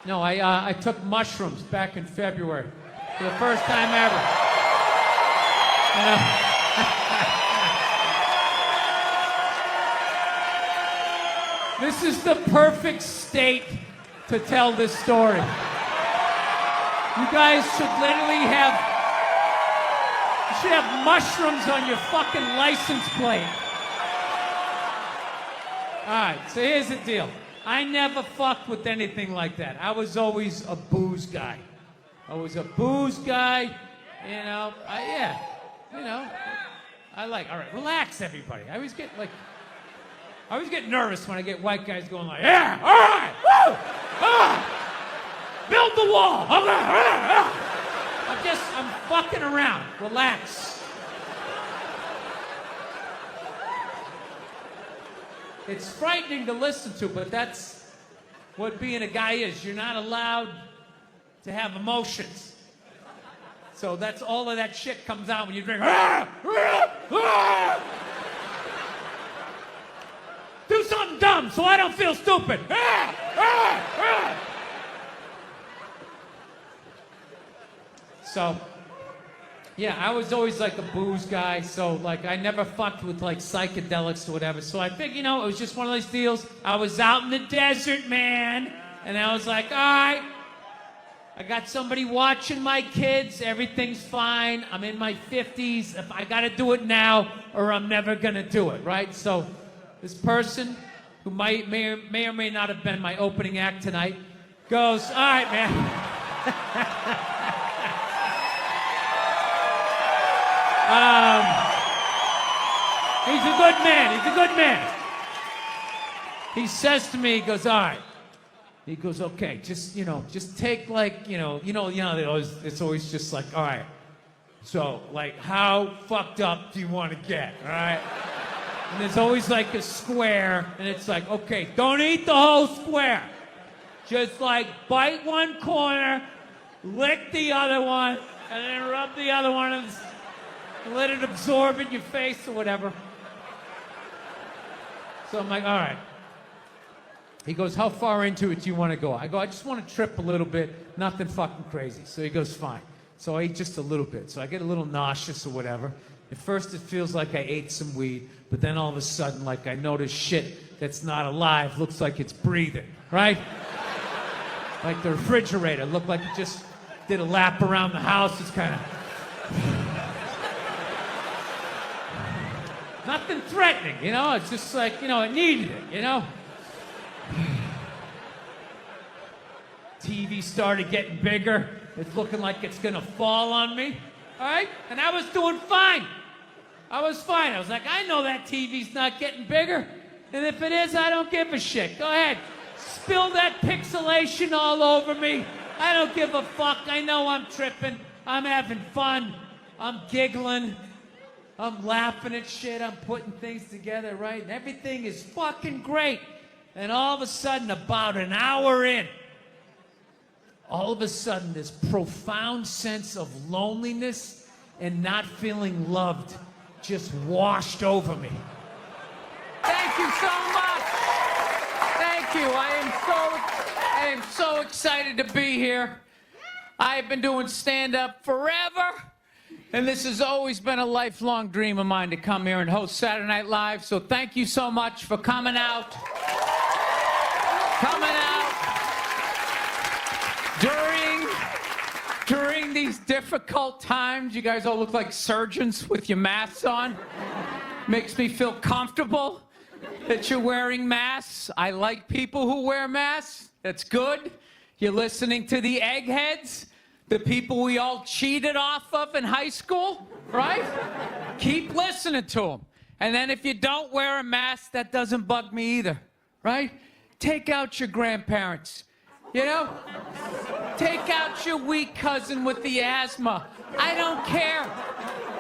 No, I took mushrooms back in February for the first time ever. You know? This is the perfect state to tell this story. You guys should literally you should have mushrooms on your fucking license plate. All right, so here's the deal. I never fucked with anything like that. I was always a booze guy. I was a booze guy, you know. All right, relax, everybody. I always get nervous when I get white guys going like, yeah, all right, woo, build the wall. Okay, I'm fucking around. Relax. It's frightening to listen to, but that's what being a guy is. You're not allowed to have emotions. So that's all of that shit comes out when you drink. Do something dumb so I don't feel stupid. So, yeah, I was always like a booze guy, so like I never fucked with like psychedelics or whatever. So I figured, it was just one of those deals. I was out in the desert, man, and I was like, all right, I got somebody watching my kids, everything's fine. I'm in my 50s. If I gotta do it now or I'm never gonna do it, right? So this person, who may or may not have been my opening act tonight, goes, all right, man. He's a good man. He says to me, he goes, all right. He goes, okay, just take like, it's always just like, all right. So, like, how fucked up do you want to get, all right? And there's always like a square, and it's like, okay, don't eat the whole square. Just like bite one corner, lick the other one, and then rub the other one and let it absorb in your face or whatever. So I'm like, all right. He goes, how far into it do you want to go? I go, I just want to trip a little bit, nothing fucking crazy. So he goes, fine. So I eat just a little bit. So I get a little nauseous or whatever. At first it feels like I ate some weed, but then all of a sudden, like I notice shit that's not alive looks like it's breathing, right? Like the refrigerator looked like it just did a lap around the house. It's kind of... Nothing threatening, It's just like, it needed it, TV started getting bigger. It's looking like it's gonna fall on me, all right? And I was doing fine. I was fine. I was like, I know that TV's not getting bigger. And if it is, I don't give a shit. Go ahead. Spill that pixelation all over me. I don't give a fuck. I know I'm tripping. I'm having fun. I'm giggling. I'm laughing at shit. I'm putting things together, right? And everything is fucking great. And all of a sudden, about an hour in, all of a sudden, this profound sense of loneliness and not feeling loved just washed over me. Thank you so much. Thank you. I am so excited to be here. I've been doing stand-up forever, and this has always been a lifelong dream of mine to come here and host Saturday Night Live. So thank you so much for coming out. During these difficult times, you guys all look like surgeons with your masks on. Makes me feel comfortable that you're wearing masks. I like people who wear masks. That's good. You're listening to the eggheads, the people we all cheated off of in high school, right? Keep listening to them. And then if you don't wear a mask, that doesn't bug me either, right? Take out your grandparents. Take out your weak cousin with the asthma. I don't care.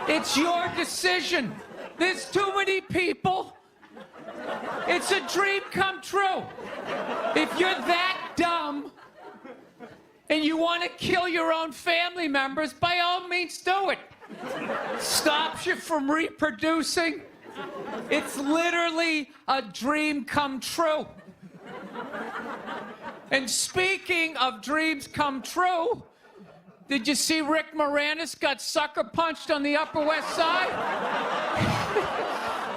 It's your decision. There's too many people. It's a dream come true. If you're that dumb and you want to kill your own family members, by all means do it. Stops you from reproducing. It's literally a dream come true. And speaking of dreams come true, did you see Rick Moranis got sucker punched on the Upper West Side?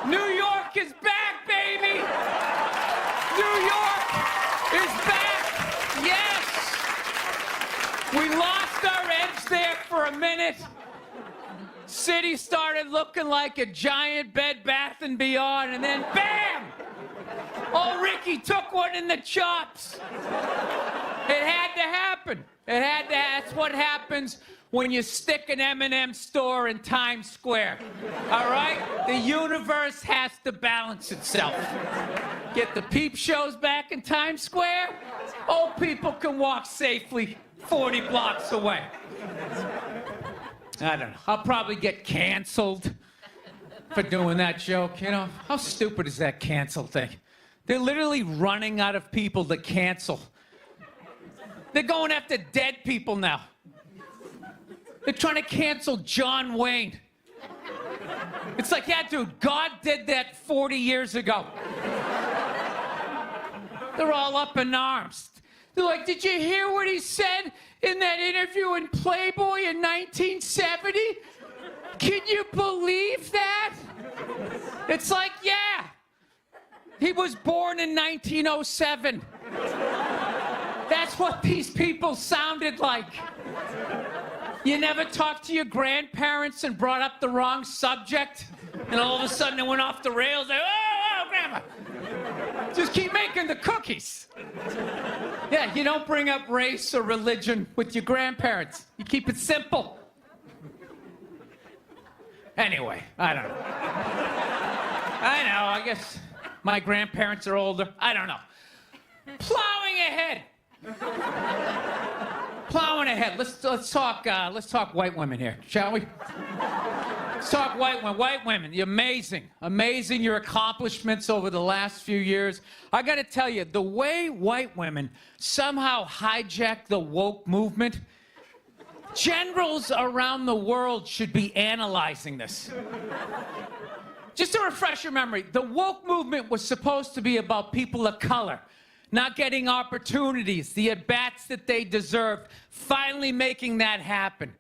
New York is back, baby! New York is back! Yes! We lost our edge there for a minute. City started looking like a giant Bed Bath & Beyond, and then bam! Old Ricky took one in the chops. It had to happen. That's what happens when you stick an M&M store in Times Square. All right? The universe has to balance itself. Get the peep shows back in Times Square. Old people can walk safely 40 blocks away. I don't know. I'll probably get canceled for doing that joke, you know? How stupid is that cancel thing? They're literally running out of people to cancel. They're going after dead people now. They're trying to cancel John Wayne. It's like, yeah, dude, God did that 40 years ago. They're all up in arms. They're like, did you hear what he said in that interview in Playboy in 1970? Can you believe that? It's like, yeah. He was born in 1907. That's what these people sounded like. You never talked to your grandparents and brought up the wrong subject, and all of a sudden it went off the rails. Like, oh, Grandma. Just keep making the cookies. Yeah, you don't bring up race or religion with your grandparents. You keep it simple. Anyway, I don't know. I guess my grandparents are older. I don't know. Plowing ahead. Plowing ahead. Let's talk white women here, shall we? Let's talk white women. White women, you're amazing your accomplishments over the last few years. I got to tell you, the way white women somehow hijacked the woke movement, generals around the world should be analyzing this. Just to refresh your memory, the woke movement was supposed to be about people of color not getting opportunities, the at-bats that they deserved, finally making that happen.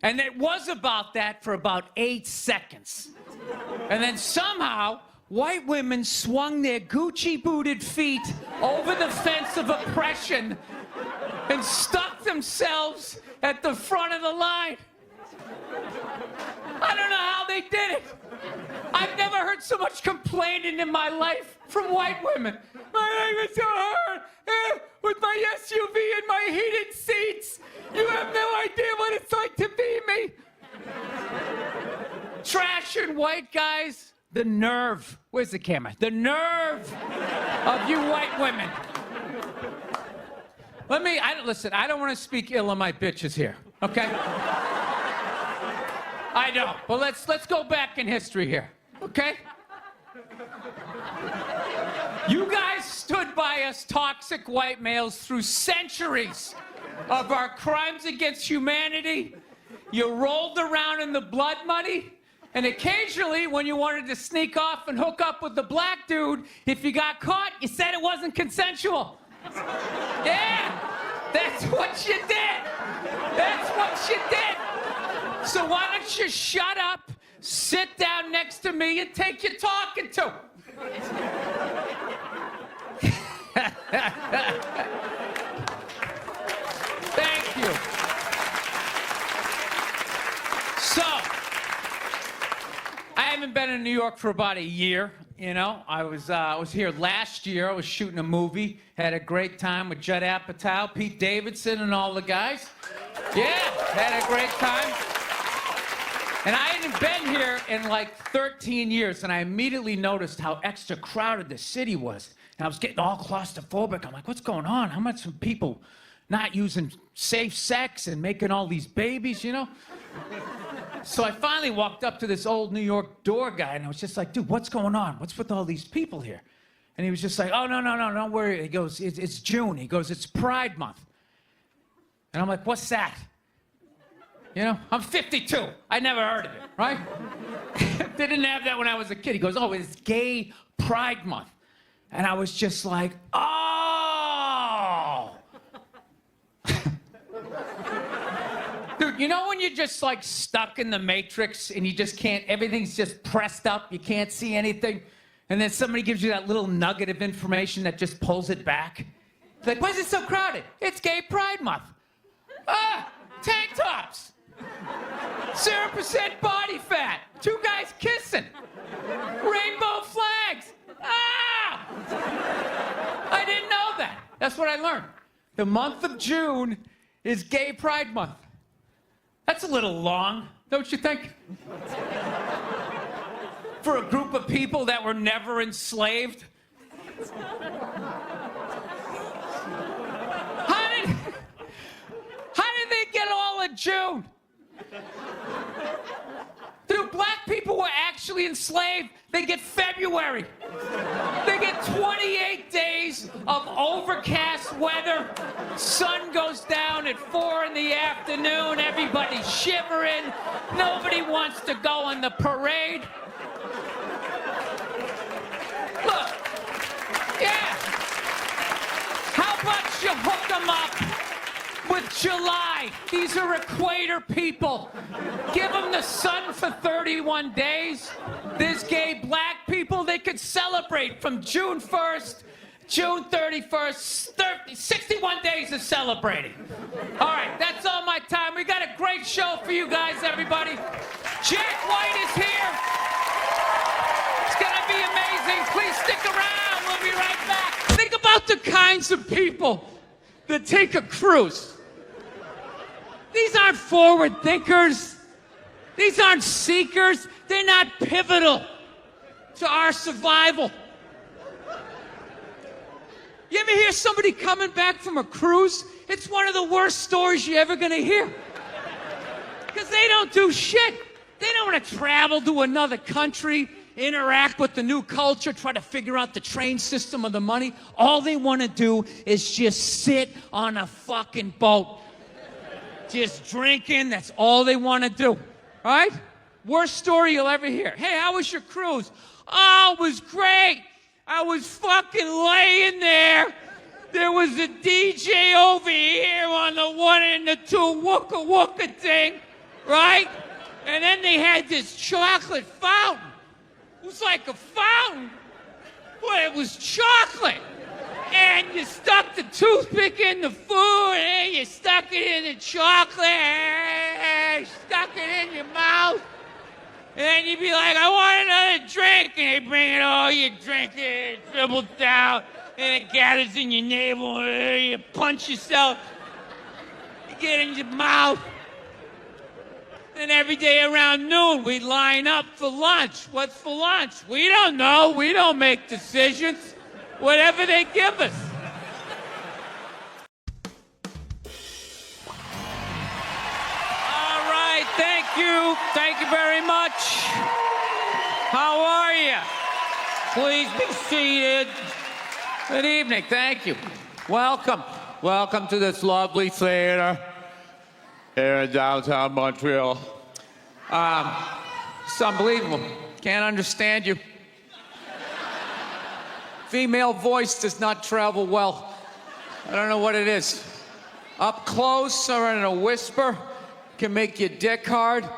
And it was about that for about 8 seconds. And then somehow, white women swung their Gucci-booted feet over the fence of oppression and stuck themselves at the front of the line. I don't know how they did it. I've never heard so much complaining in my life from white women. My life is so hard with my SUV and my heated seats. You have no idea what it's like to be me. Trashing white guys. The nerve. Where's the camera? The nerve of you white women. Listen, I don't want to speak ill of my bitches here, okay? I know, but let's go back in history here, okay? You guys stood by us toxic white males through centuries of our crimes against humanity. You rolled around in the blood money, and occasionally when you wanted to sneak off and hook up with the black dude, if you got caught, you said it wasn't consensual. Yeah, that's what you did. That's what you did. So why don't you shut up, sit down next to me, and take your talking to. Thank you. So, I haven't been in New York for about a year. You know, I was here last year. I was shooting a movie. Had a great time with Judd Apatow, Pete Davidson, and all the guys. Yeah, had a great time. And I hadn't been here in like 13 years, and I immediately noticed how extra crowded the city was. And I was getting all claustrophobic. I'm like, what's going on? How much of people not using safe sex and making all these babies, you know? So I finally walked up to this old New York door guy, and I was just like, dude, what's going on? What's with all these people here? And he was just like, oh, no, don't worry. He goes, it's June. He goes, it's Pride Month. And I'm like, what's that? You know, I'm 52. I never heard of it, right? Didn't have that when I was a kid. He goes, oh, it's Gay Pride Month. And I was just like, oh. Dude, you know when you're just like stuck in the Matrix and you just can't, everything's just pressed up, you can't see anything, and then somebody gives you that little nugget of information that just pulls it back? It's like, why is it so crowded? It's Gay Pride Month. Ah, tank tops. 0% body fat. 2 guys kissing. Rainbow flags. Ah! I didn't know that. That's what I learned. The month of June is Gay Pride Month. That's a little long, don't you think? For a group of people that were never enslaved. How did they get all of June? Dude, black people were actually enslaved. They get February. They get 28 days of overcast weather. Sun goes down at 4 in the afternoon. Everybody's shivering. Nobody wants to go on the parade. Look, yeah. How about you hook them up with July? These are equator people. Give them the sun for 31 days. There's gay black people, they could celebrate from June 1st, June 31st, 61 days of celebrating. All right, that's all my time. We got a great show for you guys, everybody. Jack White is here. It's gonna be amazing. Please stick around. We'll be right back. Think about the kinds of people that take a cruise. These aren't forward thinkers. These aren't seekers. They're not pivotal to our survival. You ever hear somebody coming back from a cruise? It's one of the worst stories you're ever gonna hear. Because they don't do shit. They don't want to travel to another country, interact with the new culture, try to figure out the train system or the money. All they want to do is just sit on a fucking boat. Just drinking, that's all they want to do. All right? Worst story you'll ever hear. Hey, how was your cruise? Oh, it was great. I was fucking laying there. There was a DJ over here on the 1 and the 2 wooka wooka thing, right? And then they had this chocolate fountain. It was like a fountain, but it was chocolate. And you stuck the toothpick in the food, and you stuck it in the chocolate, and you stuck it in your mouth. And then you'd be like, I want another drink. And they bring it all, you drink it, it dribbles down, and it gathers in your navel, and you punch yourself, you get in your mouth. And every day around noon, we'd line up for lunch. What's for lunch? We don't know. We don't make decisions. Whatever they give us. All right, thank you. Thank you very much. How are you? Please be seated. Good evening. Thank you. Welcome. Welcome to this lovely theater here in downtown Montreal. It's unbelievable. Can't understand you. Female voice does not travel well. I don't know what it is. Up close or in a whisper can make your dick hard,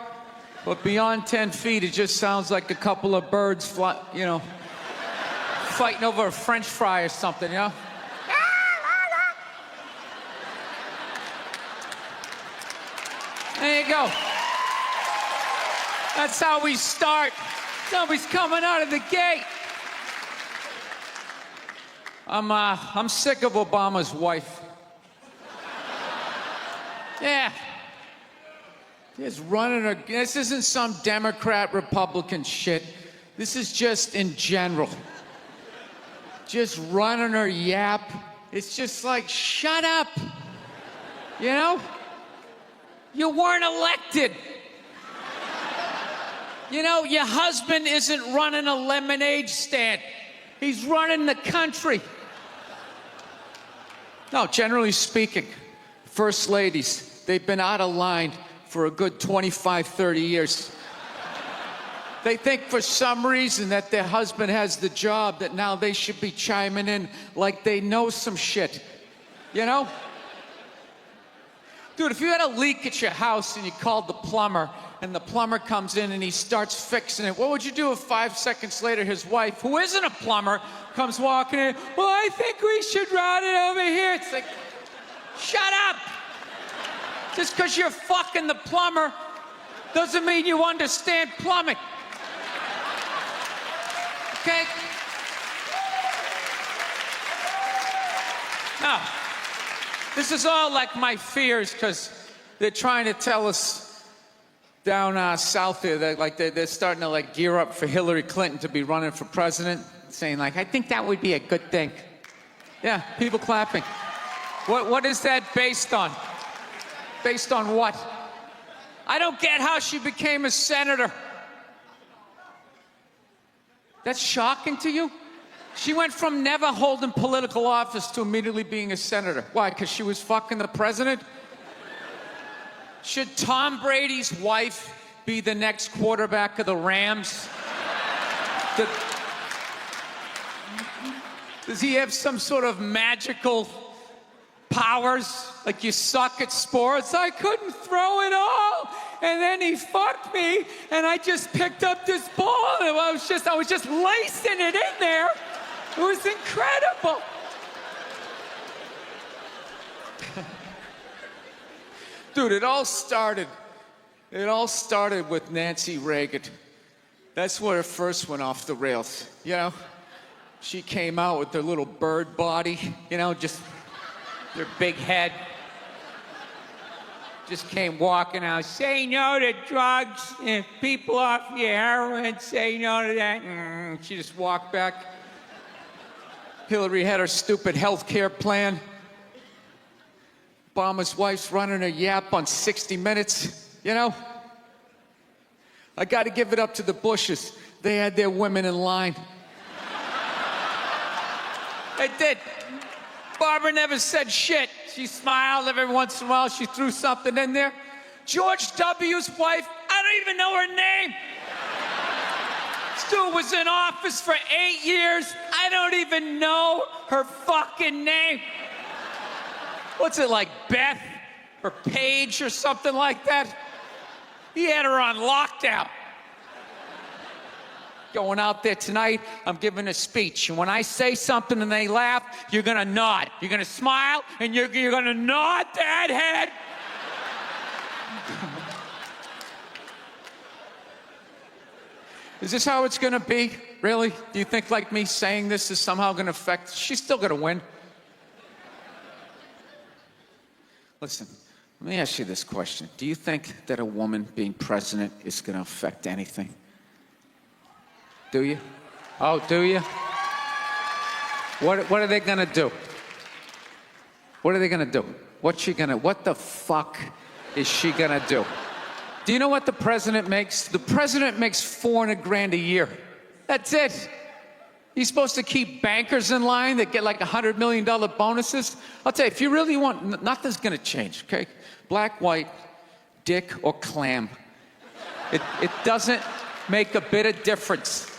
but beyond 10 feet, it just sounds like a couple of birds fighting over a French fry or something, you know? There you go. That's how we start. Somebody's coming out of the gate. I'm sick of Obama's wife. Yeah. Just running her. This isn't some Democrat, Republican shit. This is just in general. Just running her yap. It's just like, shut up. You know? You weren't elected. You know, your husband isn't running a lemonade stand. He's running the country. No, generally speaking, first ladies, they've been out of line for a good 25, 30 years. They think for some reason that their husband has the job, that now they should be chiming in like they know some shit. You know? Dude, if you had a leak at your house and you called the plumber, and the plumber comes in and he starts fixing it, what would you do if 5 seconds later his wife, who isn't a plumber, comes walking in? Well, I think we should route it over here. It's like, shut up! Just because you're fucking the plumber doesn't mean you understand plumbing. Okay? Now, this is all like my fears, because they're trying to tell us down south there that they're starting to gear up for Hillary Clinton to be running for president, saying I think that would be a good thing. Yeah, people clapping. What is that based on? Based on what? I don't get how she became a senator. That's shocking to you? She went from never holding political office to immediately being a senator. Why? Because she was fucking the president? Should Tom Brady's wife be the next quarterback of the Rams? Does he have some sort of magical powers? Like, you suck at sports? I couldn't throw it all, and then he fucked me, and I just picked up this ball, and I was just lacing it in there. It was incredible. Dude, it all started with Nancy Reagan. That's where it first went off the rails, you know? She came out with her little bird body, you know, just their big head. Just came walking out, say no to drugs, and people off your heroin, say no to that. She just walked back. Hillary had her stupid health care plan. Obama's wife's running a yap on 60 Minutes, you know? I got to give it up to the Bushes. They had their women in line. They did. Barbara never said shit. She smiled every once in a while. She threw something in there. George W.'s wife, I don't even know her name. Stu was in office for 8 years. I don't even know her fucking name. What's it, like Beth or Paige or something like that? He had her on lockdown. Going out there tonight, I'm giving a speech. And when I say something and they laugh, you're gonna nod. You're gonna smile, and you're gonna nod that head. Is this how it's gonna be? Really? Do you think like me saying this is somehow gonna affect? She's still gonna win. Listen, let me ask you this question. Do you think that a woman being president is gonna affect anything? Do you? Oh, do you? What are they gonna do? What are they gonna do? What the fuck is she gonna do? Do you know what the president makes? The president makes $400,000 a year. That's it. He's supposed to keep bankers in line that get like $100 million bonuses. I'll tell you, if you really want, nothing's gonna change, okay? Black, white, dick, or clam. It doesn't make a bit of difference.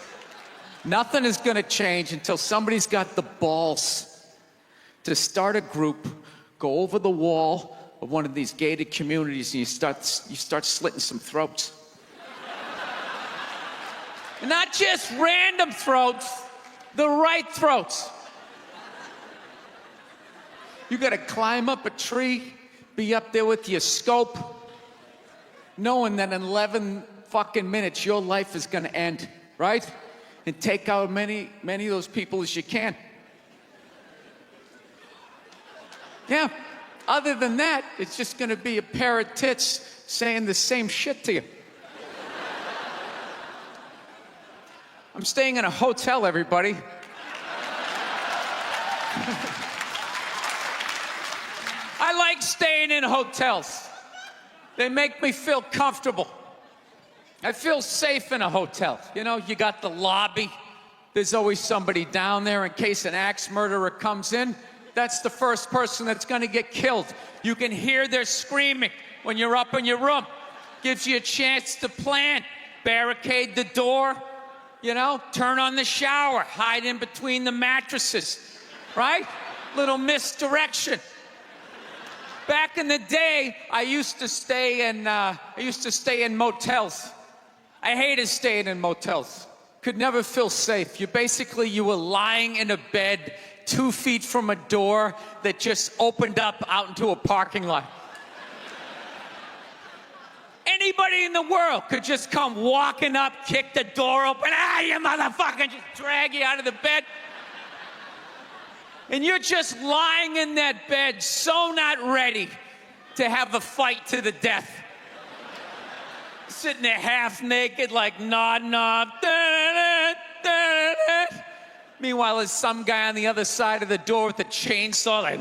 Nothing is gonna change until somebody's got the balls to start a group, go over the wall of one of these gated communities, and you start slitting some throats. And not just random throats, the right throats. You gotta climb up a tree, be up there with your scope, knowing that in 11 fucking minutes your life is gonna end, right? And take out many of those people as you can. Yeah. Other than that, it's just gonna be a pair of tits saying the same shit to you. I'm staying in a hotel, everybody. I like staying in hotels. They make me feel comfortable. I feel safe in a hotel. You know, you got the lobby. There's always somebody down there in case an axe murderer comes in. That's the first person that's gonna get killed. You can hear their screaming when you're up in your room. Gives you a chance to plan. Barricade the door, you know, turn on the shower, hide in between the mattresses, right? Little misdirection. Back in the day, I used to stay in motels. I hated staying in motels. Could never feel safe. You were lying in a bed 2 feet from a door that just opened up out into a parking lot. Anybody in the world could just come walking up, kick the door open, you motherfucker, just drag you out of the bed. And you're just lying in that bed, so not ready to have a fight to the death. Sitting there half naked, like nodding off. Meanwhile, there's some guy on the other side of the door with a chainsaw, like.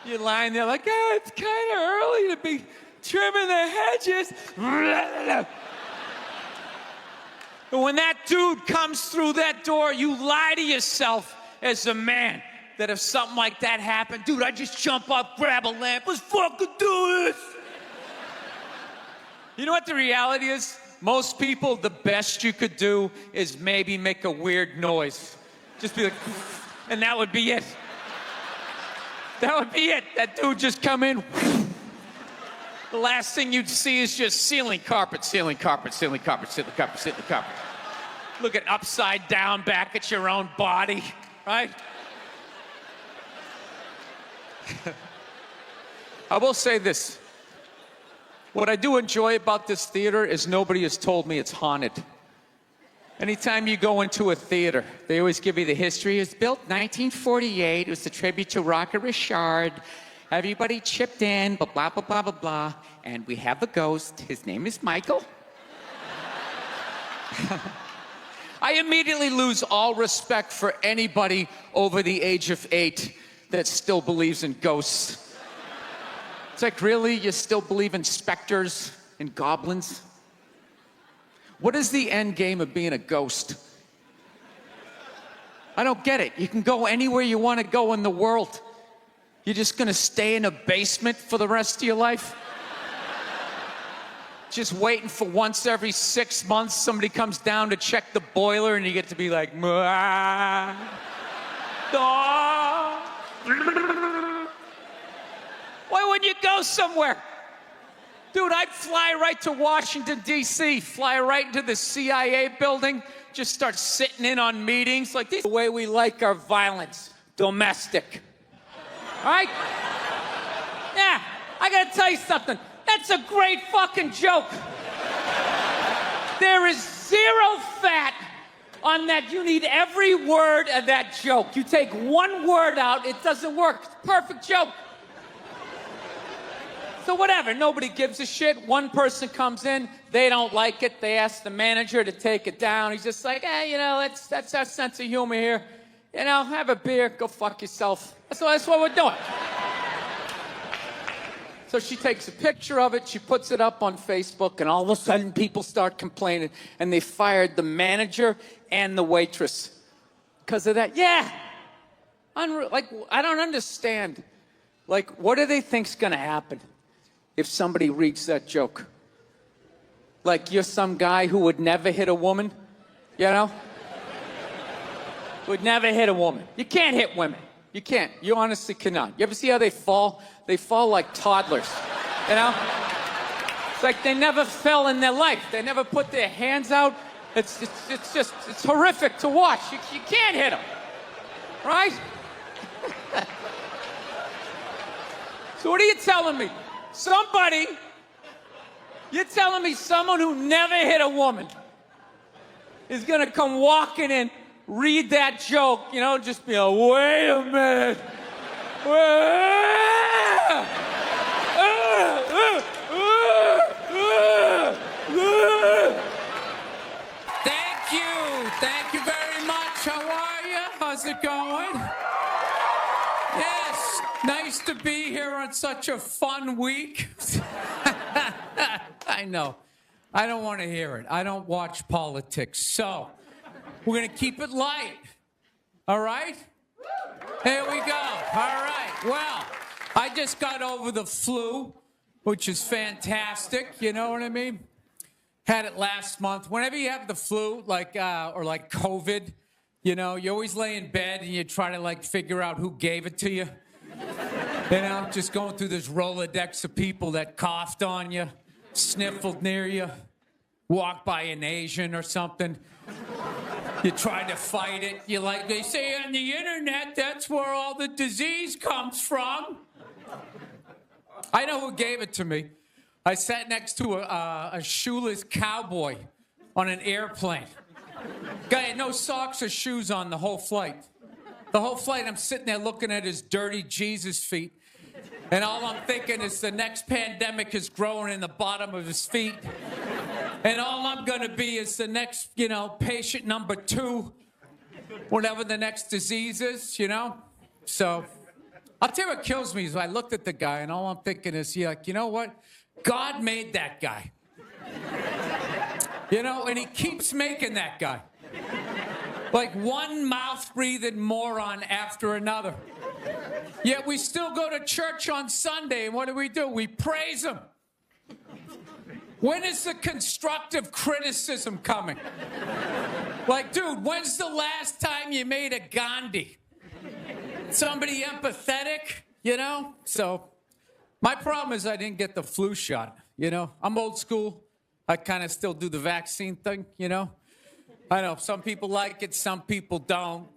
You're lying there like, it's kind of early to be trimming the hedges. But when that dude comes through that door, you lie to yourself as a man that if something like that happened, dude, I'd just jump up, grab a lamp, let's fucking do this. You know what the reality is? Most people, the best you could do is maybe make a weird noise. Just be like, and that would be it. That would be it. That dude just come in. The last thing you'd see is just ceiling carpet, ceiling carpet, ceiling carpet, ceiling carpet, ceiling carpet. Looking upside down back at your own body, right? I will say this. What I do enjoy about this theater is nobody has told me it's haunted. Anytime you go into a theater, they always give you the history. It was built 1948. It was a tribute to Rocket Richard. Everybody chipped in, blah, blah, blah, blah, blah, blah. And we have a ghost. His name is Michael. I immediately lose all respect for anybody over the age of 8 that still believes in ghosts. It's like, really? You still believe in specters and goblins? What is the end game of being a ghost? I don't get it. You can go anywhere you want to go in the world. You're just going to stay in a basement for the rest of your life? Just waiting for once every 6 months somebody comes down to check the boiler and you get to be like, "Mwah, daw." Why wouldn't you go somewhere? Dude, I'd fly right to Washington, D.C., fly right into the CIA building, just start sitting in on meetings like this. The way we like our violence, domestic. All right? Yeah, I gotta tell you something. That's a great fucking joke. There is zero fat on that. You need every word of that joke. You take one word out, it doesn't work. It's a perfect joke. So whatever, nobody gives a shit. One person comes in, they don't like it. They ask the manager to take it down. He's just like, that's our sense of humor here. Have a beer, go fuck yourself. That's what we're doing. So she takes a picture of it, she puts it up on Facebook, and all of a sudden people start complaining, and they fired the manager and the waitress because of that. Yeah. I don't understand. What do they think's gonna happen if somebody reads that joke? You're some guy who would never hit a woman, Would never hit a woman. You can't hit women. You can't. You honestly cannot. You ever see how they fall? They fall like toddlers, It's like they never fell in their life. They never put their hands out. It's horrific to watch. You can't hit them, right? So what are you telling me? You're telling me someone who never hit a woman is gonna come walking in, read that joke, just be like, wait a minute. Thank you very much. How are you? How's it going? Yes, nice to be here on such a fun week. I know. I don't want to hear it. I don't watch politics. So, we're going to keep it light. All right? Here we go. All right. Well, I just got over the flu, which is fantastic. You know what I mean? Had it last month. Whenever you have the flu, or COVID, you always lay in bed and you try to figure out who gave it to you. You know, just going through this Rolodex of people that coughed on you, sniffled near you, walked by an Asian or something. You tried to fight it. You like, they say on the internet, that's where all the disease comes from. I know who gave it to me. I sat next to a shoeless cowboy on an airplane. Guy had no socks or shoes on the whole flight. The whole flight, I'm sitting there looking at his dirty Jesus feet. And all I'm thinking is the next pandemic is growing in the bottom of his feet. And all I'm going to be is the next, patient number 2, whatever the next disease is, So I'll tell you what kills me is I looked at the guy and all I'm thinking is, you know what? God made that guy. And he keeps making that guy. Like one mouth-breathing moron after another. Yet we still go to church on Sunday, and what do? We praise him. When is the constructive criticism coming? Like, dude, when's the last time you made a Gandhi? Somebody empathetic, So my problem is I didn't get the flu shot, I'm old school. I kind of still do the vaccine thing, I know some people like it, some people don't,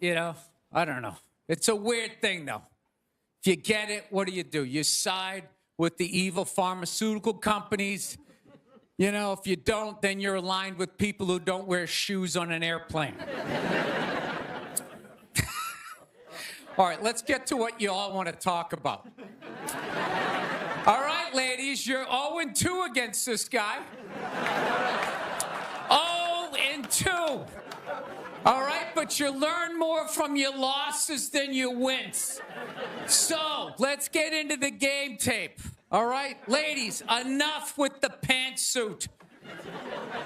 I don't know. It's a weird thing, though. If you get it, what do? You side with the evil pharmaceutical companies. If you don't, then you're aligned with people who don't wear shoes on an airplane. All right, let's get to what you all want to talk about. All right, ladies, you're 0-2 against this guy. 0-2. All right, but you learn more from your losses than your wins. So, let's get into the game tape. All right, ladies, enough with the pantsuit.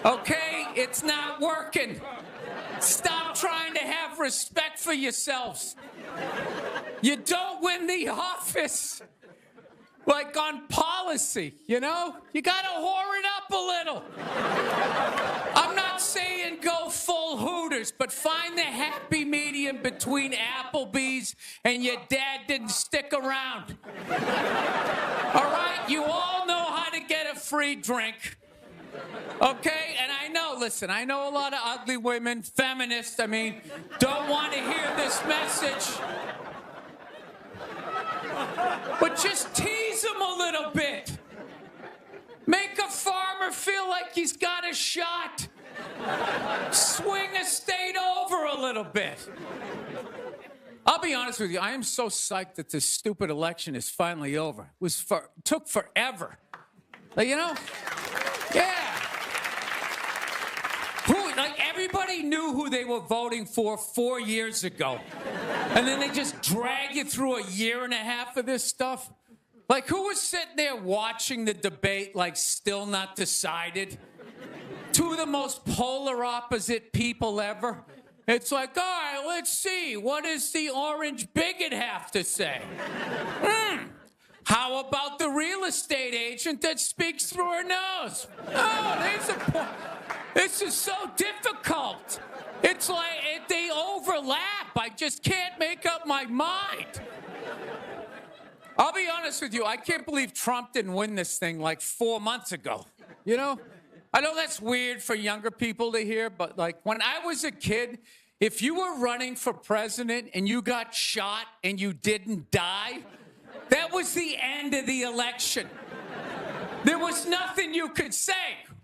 Okay, it's not working. Stop trying to have respect for yourselves. You don't win the office. Like on policy, You gotta whore it up a little. I'm not saying go full Hooters, but find the happy medium between Applebee's and your dad didn't stick around. All right? You all know how to get a free drink. Okay? And I know a lot of ugly women, feminists, don't want to hear this message. But just tease him a little bit. Make a farmer feel like he's got a shot. Swing a state over a little bit. I'll be honest with you, I am so psyched that this stupid election is finally over. Took forever. Yeah. Everybody knew who they were voting for 4 years ago. And then they just drag you through a year and a half of this stuff. Who was sitting there watching the debate, still not decided? Two of the most polar opposite people ever. It's all right, let's see. What does the orange bigot have to say? How about the real estate agent that speaks through her nose? Oh, there's a point. This is so difficult. It's like they overlap. I just can't make up my mind. I'll be honest with you. I can't believe Trump didn't win this thing 4 months ago. I know that's weird for younger people to hear, but when I was a kid, if you were running for president and you got shot and you didn't die, that was the end of the election. There was nothing you could say,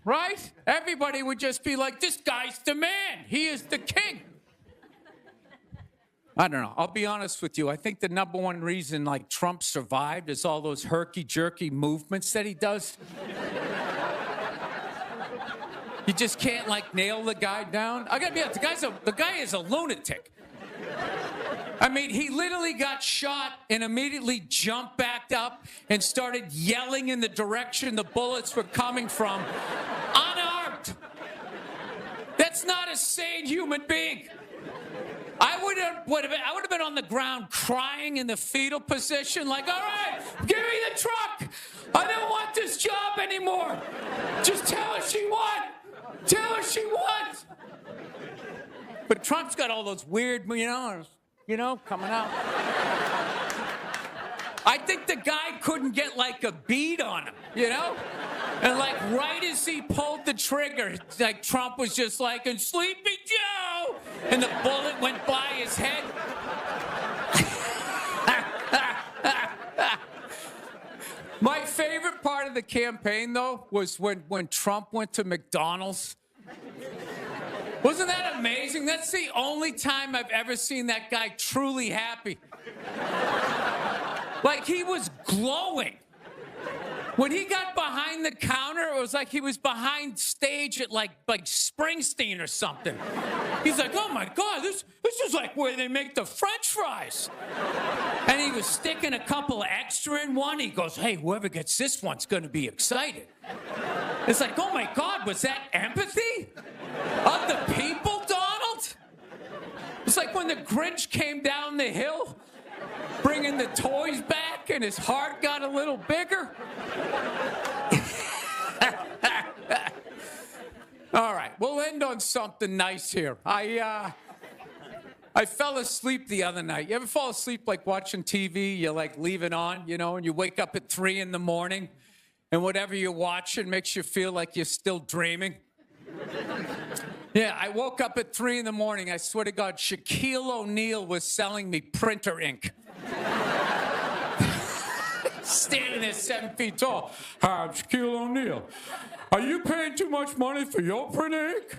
right? Everybody would just be like, this guy's the man. He is the king. I don't know. I'll be honest with you. I think the number one reason Trump survived is all those herky-jerky movements that he does. You just can't nail the guy down. I gotta be honest, the guy is a lunatic. He literally got shot and immediately jumped back up and started yelling in the direction the bullets were coming from, unarmed. That's not a sane human being. I would have been on the ground crying in the fetal position, all right, give me the truck. I don't want this job anymore. Just tell her she won. Tell her she won. But Trump's got all those weird, coming out. I think the guy couldn't get like a bead on him, you know? And like right as he pulled the trigger, like Trump was just like, and Sleepy Joe, and the bullet went by his head. My favorite part of the campaign, though, was when Trump went to McDonald's. Wasn't that amazing? That's the only time I've ever seen that guy truly happy. Like, he was glowing. When he got behind the counter, it was like he was behind stage at like Springsteen or something. He's like, oh my God, this is like where they make the French fries. And he was sticking a couple of extra in one. He goes, hey, whoever gets this one's gonna be excited. It's like, oh my God, was that empathy of the people, Donald? It's like when the Grinch came down the hill, bringing the toys back, and his heart got a little bigger. All right, we'll end on something nice here. I fell asleep the other night. You ever fall asleep like watching TV? You like leave it on, you know, and you wake up at 3 in the morning, and whatever you're watching makes you feel like you're still dreaming. Yeah, I woke up at 3 in the morning. I swear to God, Shaquille O'Neal was selling me printer ink. Standing there 7 feet tall. Hi, I'm Shaquille O'Neal. Are you paying too much money for your printer ink?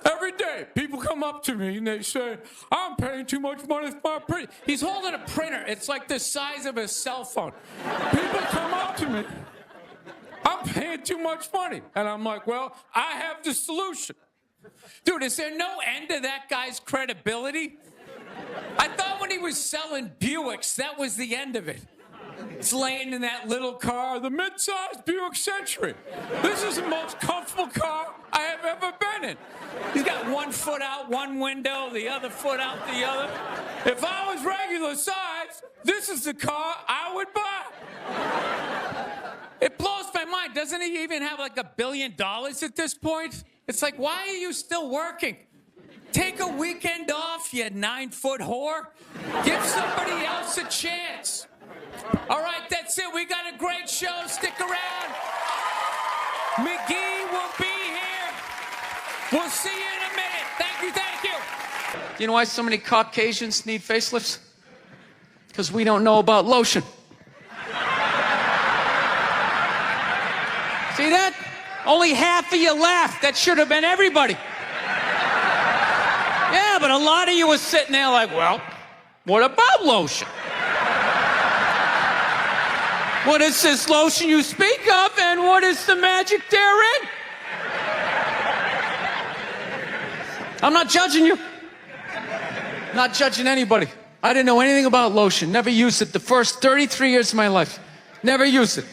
Every day, people come up to me and they say, I'm paying too much money for my printer. He's holding a printer. It's like the size of a cell phone. People come up to me. I'm paying too much money. And I'm like, well, I have the solution. Dude, is there no end to that guy's credibility? I thought when he was selling Buicks, that was the end of it. It's laying in that little car, the mid-sized Buick Century. This is the most comfortable car I have ever been in. He's got one foot out one window, the other foot out the other. If I was regular size, this is the car I would buy. It blows my mind. Doesn't he even have like $1 billion at this point? It's like, why are you still working? Take a weekend off, you 9-foot whore. Give somebody else a chance. All right, that's it. We got a great show. Stick around. McGee will be here. We'll see you in a minute. Thank you, thank you. Do you know why so many Caucasians need facelifts? Because we don't know about lotion. See that? Only half of you laughed. That should have been everybody. Yeah, but a lot of you were sitting there like, well, what about lotion? What is this lotion you speak of, and what is the magic therein? I'm not judging you. Not judging anybody. I didn't know anything about lotion. Never used it the first 33 years of my life. Never used it.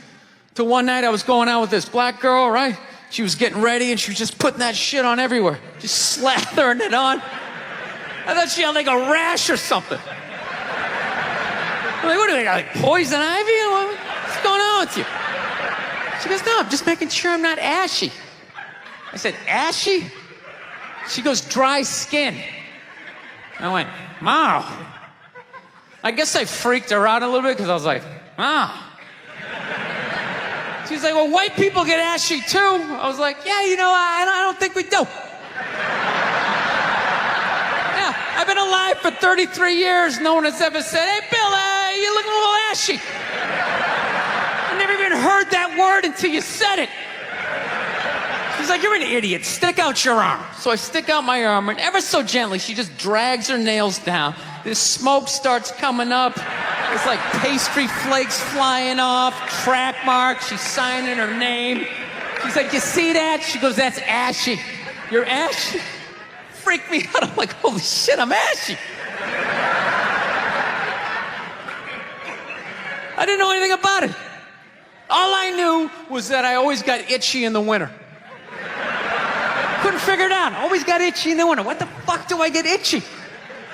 Till one night I was going out with this black girl, right? She was getting ready, and she was just putting that shit on everywhere. Just slathering it on. I thought she had like a rash or something. I'm like, what do we got, like poison ivy? What's going on with you? She goes, no, I'm just making sure I'm not ashy. I said, ashy? She goes, dry skin. I went, wow. I guess I freaked her out a little bit because I was like, wow. She's like, well, white people get ashy too. I was like, yeah, you know, I don't think we do. Yeah, I've been alive for 33 years. No one has ever said, hey, Bill, you look a little ashy. I never even heard that word until you said it. She's like, you're an idiot. Stick out your arm. So I stick out my arm, and ever so gently, she just drags her nails down. This smoke starts coming up. It's like pastry flakes flying off, track marks. She's signing her name. She's like, you see that? She goes, that's ashy. You're ashy? Freaked me out. I'm like, holy shit, I'm ashy. I didn't know anything about it. All I knew was that I always got itchy in the winter. Couldn't figure it out. Always got itchy in the winter. What the fuck do I get itchy?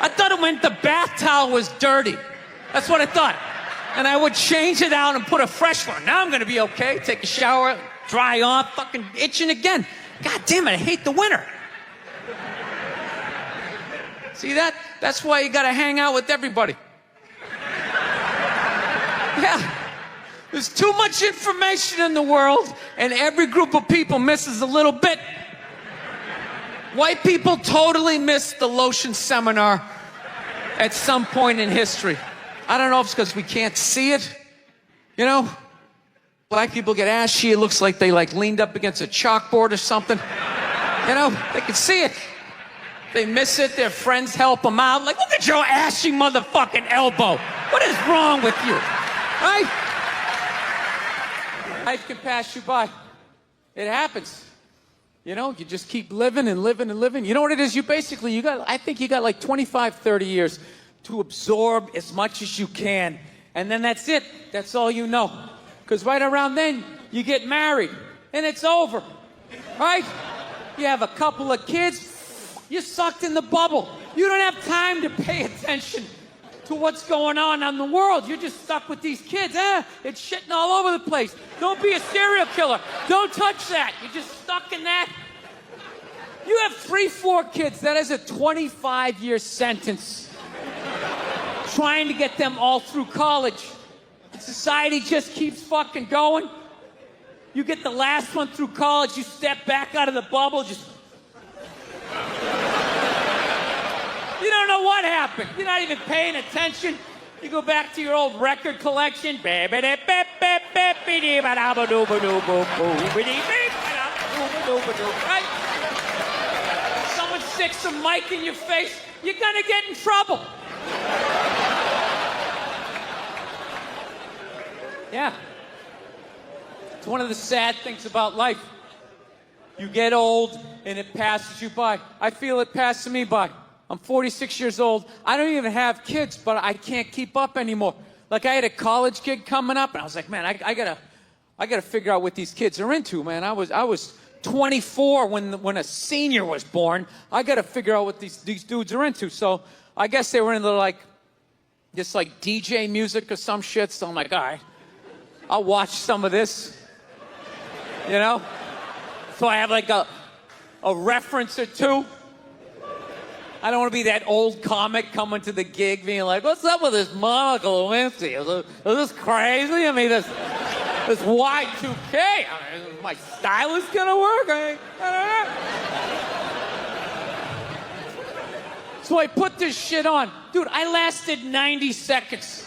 I thought it meant the bath towel was dirty. That's what I thought. And I would change it out and put a fresh one. Now I'm gonna be okay. Take a shower, dry off, fucking itching again. God damn it, I hate the winter. See that? That's why you gotta hang out with everybody. Yeah. There's too much information in the world, and every group of people misses a little bit. White people totally missed the lotion seminar at some point in history. I don't know if it's because we can't see it. You know? Black people get ashy. It looks like they leaned up against a chalkboard or something. You know? They can see it. They miss it. Their friends help them out. Like, look at your ashy motherfucking elbow. What is wrong with you? Right? Life can pass you by. It happens. You know, you just keep living and living and living. You know what it is? I think you got like 25, 30 years to absorb as much as you can. And then that's it. That's all you know. Because right around then, you get married. And it's over. Right? You have a couple of kids. You're sucked in the bubble. You don't have time to pay attention to what's going on in the world. You're just stuck with these kids. It's shitting all over the place. Don't be a serial killer. Don't touch that. You're just stuck in that. You have 3, 4 kids. That is a 25-year sentence. Trying to get them all through college. And society just keeps fucking going. You get the last one through college. You step back out of the bubble. Just... You don't know what happened. You're not even paying attention. You go back to your old record collection. Right? Someone sticks a mic in your face, you're gonna get in trouble. Yeah. It's one of the sad things about life. You get old and it passes you by. I feel it passing me by. I'm 46 years old. I don't even have kids, but I can't keep up anymore. Like, I had a college kid coming up, and I was like, man, I gotta figure out what these kids are into, man. I was 24 when a senior was born. I gotta figure out what these dudes are into. So I guess they were into this DJ music or some shit. So I'm like, all right, I'll watch some of this. You know? So I have like a reference or two. I don't want to be that old comic coming to the gig being like, what's up with this Monica Lewinsky? Is this crazy? I mean, this Y2K. I mean, is my stylist going to work? I don't know. So I put this shit on. Dude, I lasted 90 seconds.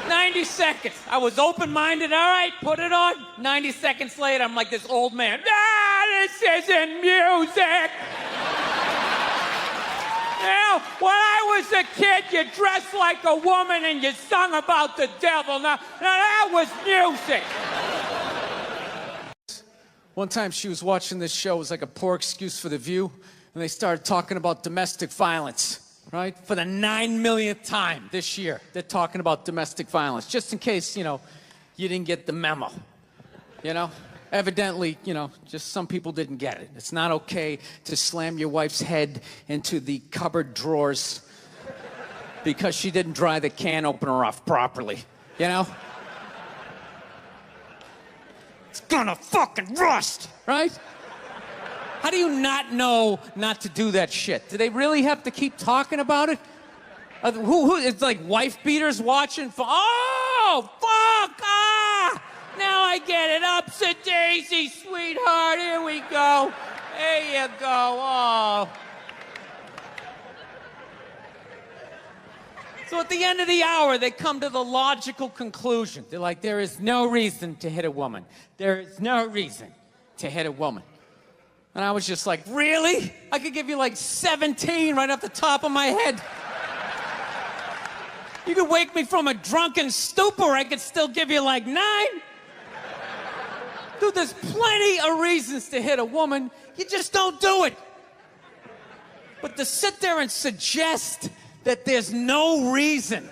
90 seconds. I was open-minded. All right, put it on. 90 seconds later, I'm like this old man. This isn't music. Now, when I was a kid, you dressed like a woman and you sung about the devil. Now that was music. One time she was watching this show. It was like a poor excuse for The View. And they started talking about domestic violence, right? For the 9 millionth time this year, they're talking about domestic violence. Just in case, you didn't get the memo, Evidently, just some people didn't get it. It's not okay to slam your wife's head into the cupboard drawers because she didn't dry the can opener off properly, It's gonna fucking rust, right? How do you not know not to do that shit? Do they really have to keep talking about it? It's like wife beaters watching. Oh, fuck! Ah! Now I get it. Upset daisy, sweetheart. Here we go. There you go. Oh. So at the end of the hour, they come to the logical conclusion. They're like, there is no reason to hit a woman. There is no reason to hit a woman. And I was just like, really? I could give you like 17 right off the top of my head. You could wake me from a drunken stupor. I could still give you like 9. Dude, there's plenty of reasons to hit a woman. You just don't do it. But to sit there and suggest that there's no reason.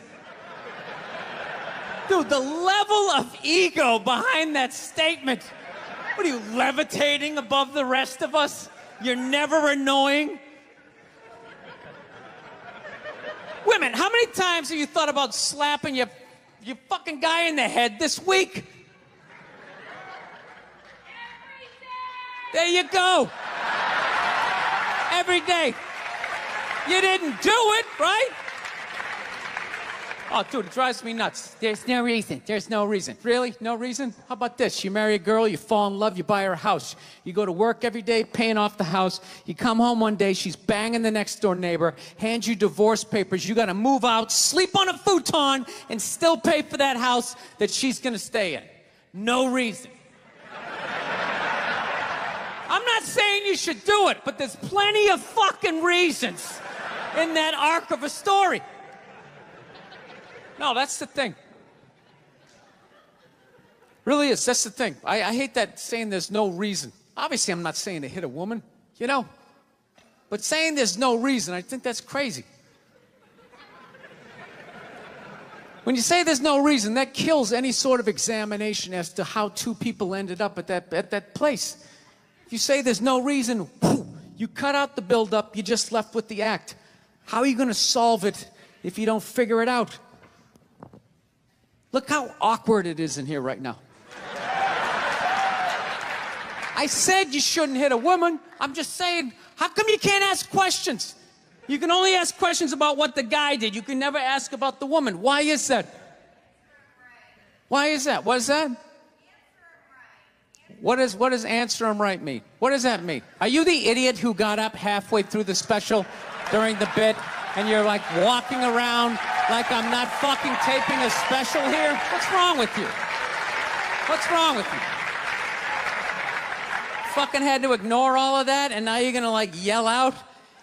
Dude, the level of ego behind that statement. What are you, levitating above the rest of us? You're never annoying? Women, how many times have you thought about slapping your fucking guy in the head this week? There you go. Every day. You didn't do it, right? Oh, dude, it drives me nuts. There's no reason. There's no reason. Really? No reason? How about this? You marry a girl, you fall in love, you buy her a house. You go to work every day, paying off the house. You come home one day, she's banging the next door neighbor, hands you divorce papers. You got to move out, sleep on a futon, and still pay for that house that she's going to stay in. No reason. I'm not saying you should do it, but there's plenty of fucking reasons in that arc of a story. No, that's the thing. Really is. That's the thing. I hate that saying there's no reason. Obviously, I'm not saying to hit a woman, you know. But saying there's no reason, I think that's crazy. When you say there's no reason, that kills any sort of examination as to how two people ended up at that place. If you say there's no reason, whew, you cut out the build-up, you're just left with the act. How are you going to solve it if you don't figure it out? Look how awkward it is in here right now. I said you shouldn't hit a woman. I'm just saying, how come you can't ask questions? You can only ask questions about what the guy did. You can never ask about the woman. Why is that? Why is that? What is that? What does answer him right mean? What does that mean? Are you the idiot who got up halfway through the special during the bit and you're like walking around like I'm not fucking taping a special here? What's wrong with you? What's wrong with you? Fucking had to ignore all of that and now you're gonna like yell out?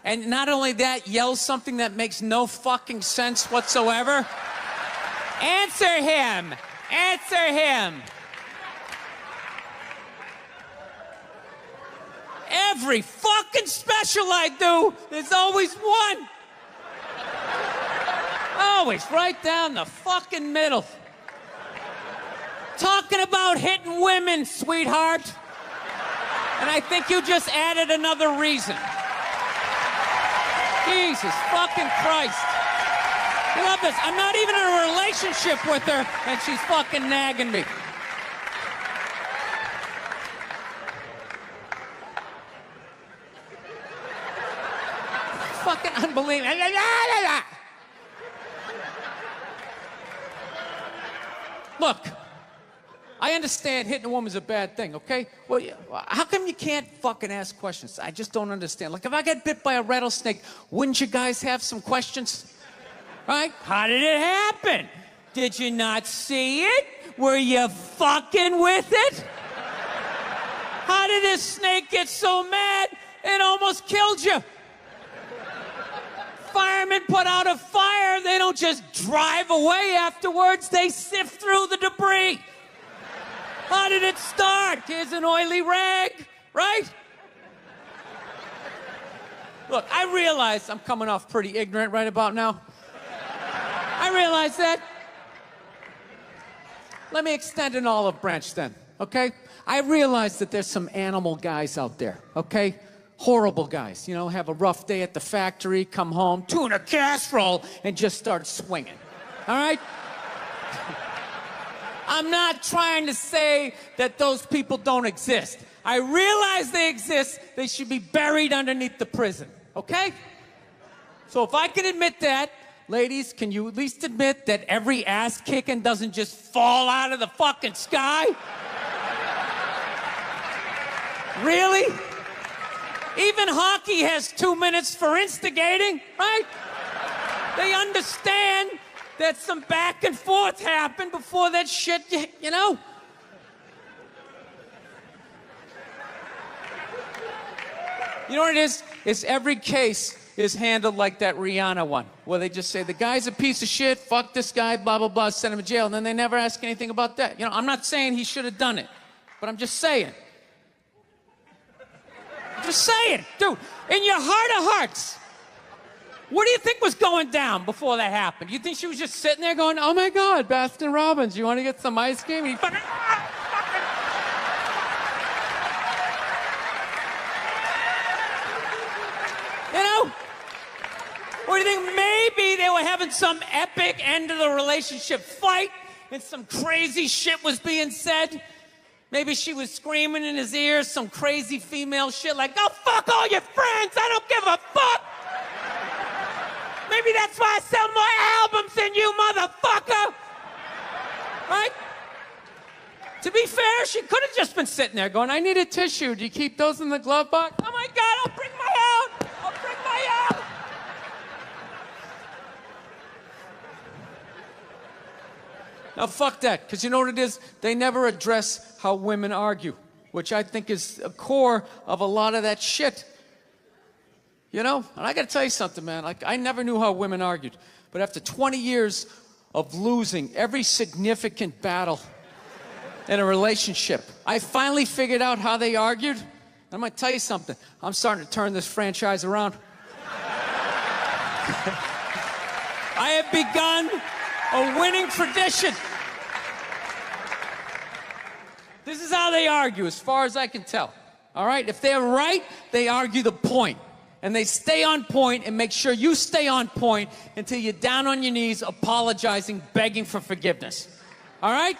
And not only that, yell something that makes no fucking sense whatsoever? Answer him! Answer him! Every fucking special I do, there's always one. Always right down the fucking middle. Talking about hitting women, sweetheart. And I think you just added another reason. Jesus fucking Christ. You love this. I'm not even in a relationship with her, and she's fucking nagging me. Fucking unbelievable. Look, I understand hitting a woman's a bad thing, okay? Well, how come you can't fucking ask questions? I just don't understand. Like, if I get bit by a rattlesnake, wouldn't you guys have some questions? Right? How did it happen? Did you not see it? Were you fucking with it? How did this snake get so mad it almost killed you? Firemen put out a fire, they don't just drive away afterwards, they sift through the debris. How did it start? Here's an oily rag, right? Look, I realize I'm coming off pretty ignorant right about now. I realize that. Let me extend an olive branch then, okay? I realize that there's some animal guys out there, okay? Horrible guys, you know, have a rough day at the factory, come home, tuna casserole, and just start swinging. All right? I'm not trying to say that those people don't exist. I realize they exist. They should be buried underneath the prison, okay? So if I can admit that, ladies, can you at least admit that every ass kicking doesn't just fall out of the fucking sky? Really? Even hockey has 2 minutes for instigating, right? They understand that some back and forth happened before that shit, you know? You know what it is? It's every case is handled like that Rihanna one, where they just say, the guy's a piece of shit, fuck this guy, blah, blah, blah, send him to jail, and then they never ask anything about that. You know, I'm not saying he should have done it, but I'm just saying. Just saying, dude, in your heart of hearts, what do you think was going down before that happened? You think she was just sitting there going, oh my God, Baskin Robbins, you want to get some ice cream? And he fucking, you know? Or do you think maybe they were having some epic end of the relationship fight and some crazy shit was being said? Maybe she was screaming in his ear some crazy female shit like, go fuck all your friends, I don't give a fuck. Maybe that's why I sell more albums than you, motherfucker! Right? To be fair, she could have just been sitting there going, I need a tissue. Do you keep those in the glove box? Oh my God, I'll bring my own! I'll bring my own! Now, fuck that, because you know what it is? They never address how women argue, which I think is a core of a lot of that shit. You know? And I gotta tell you something, man. Like, I never knew how women argued. But after 20 years of losing every significant battle in a relationship, I finally figured out how they argued. And I'm gonna tell you something. I'm starting to turn this franchise around. I have begun a winning tradition. This is how they argue, as far as I can tell. All right? If they're right, they argue the point. And they stay on point and make sure you stay on point until you're down on your knees, apologizing, begging for forgiveness. All right?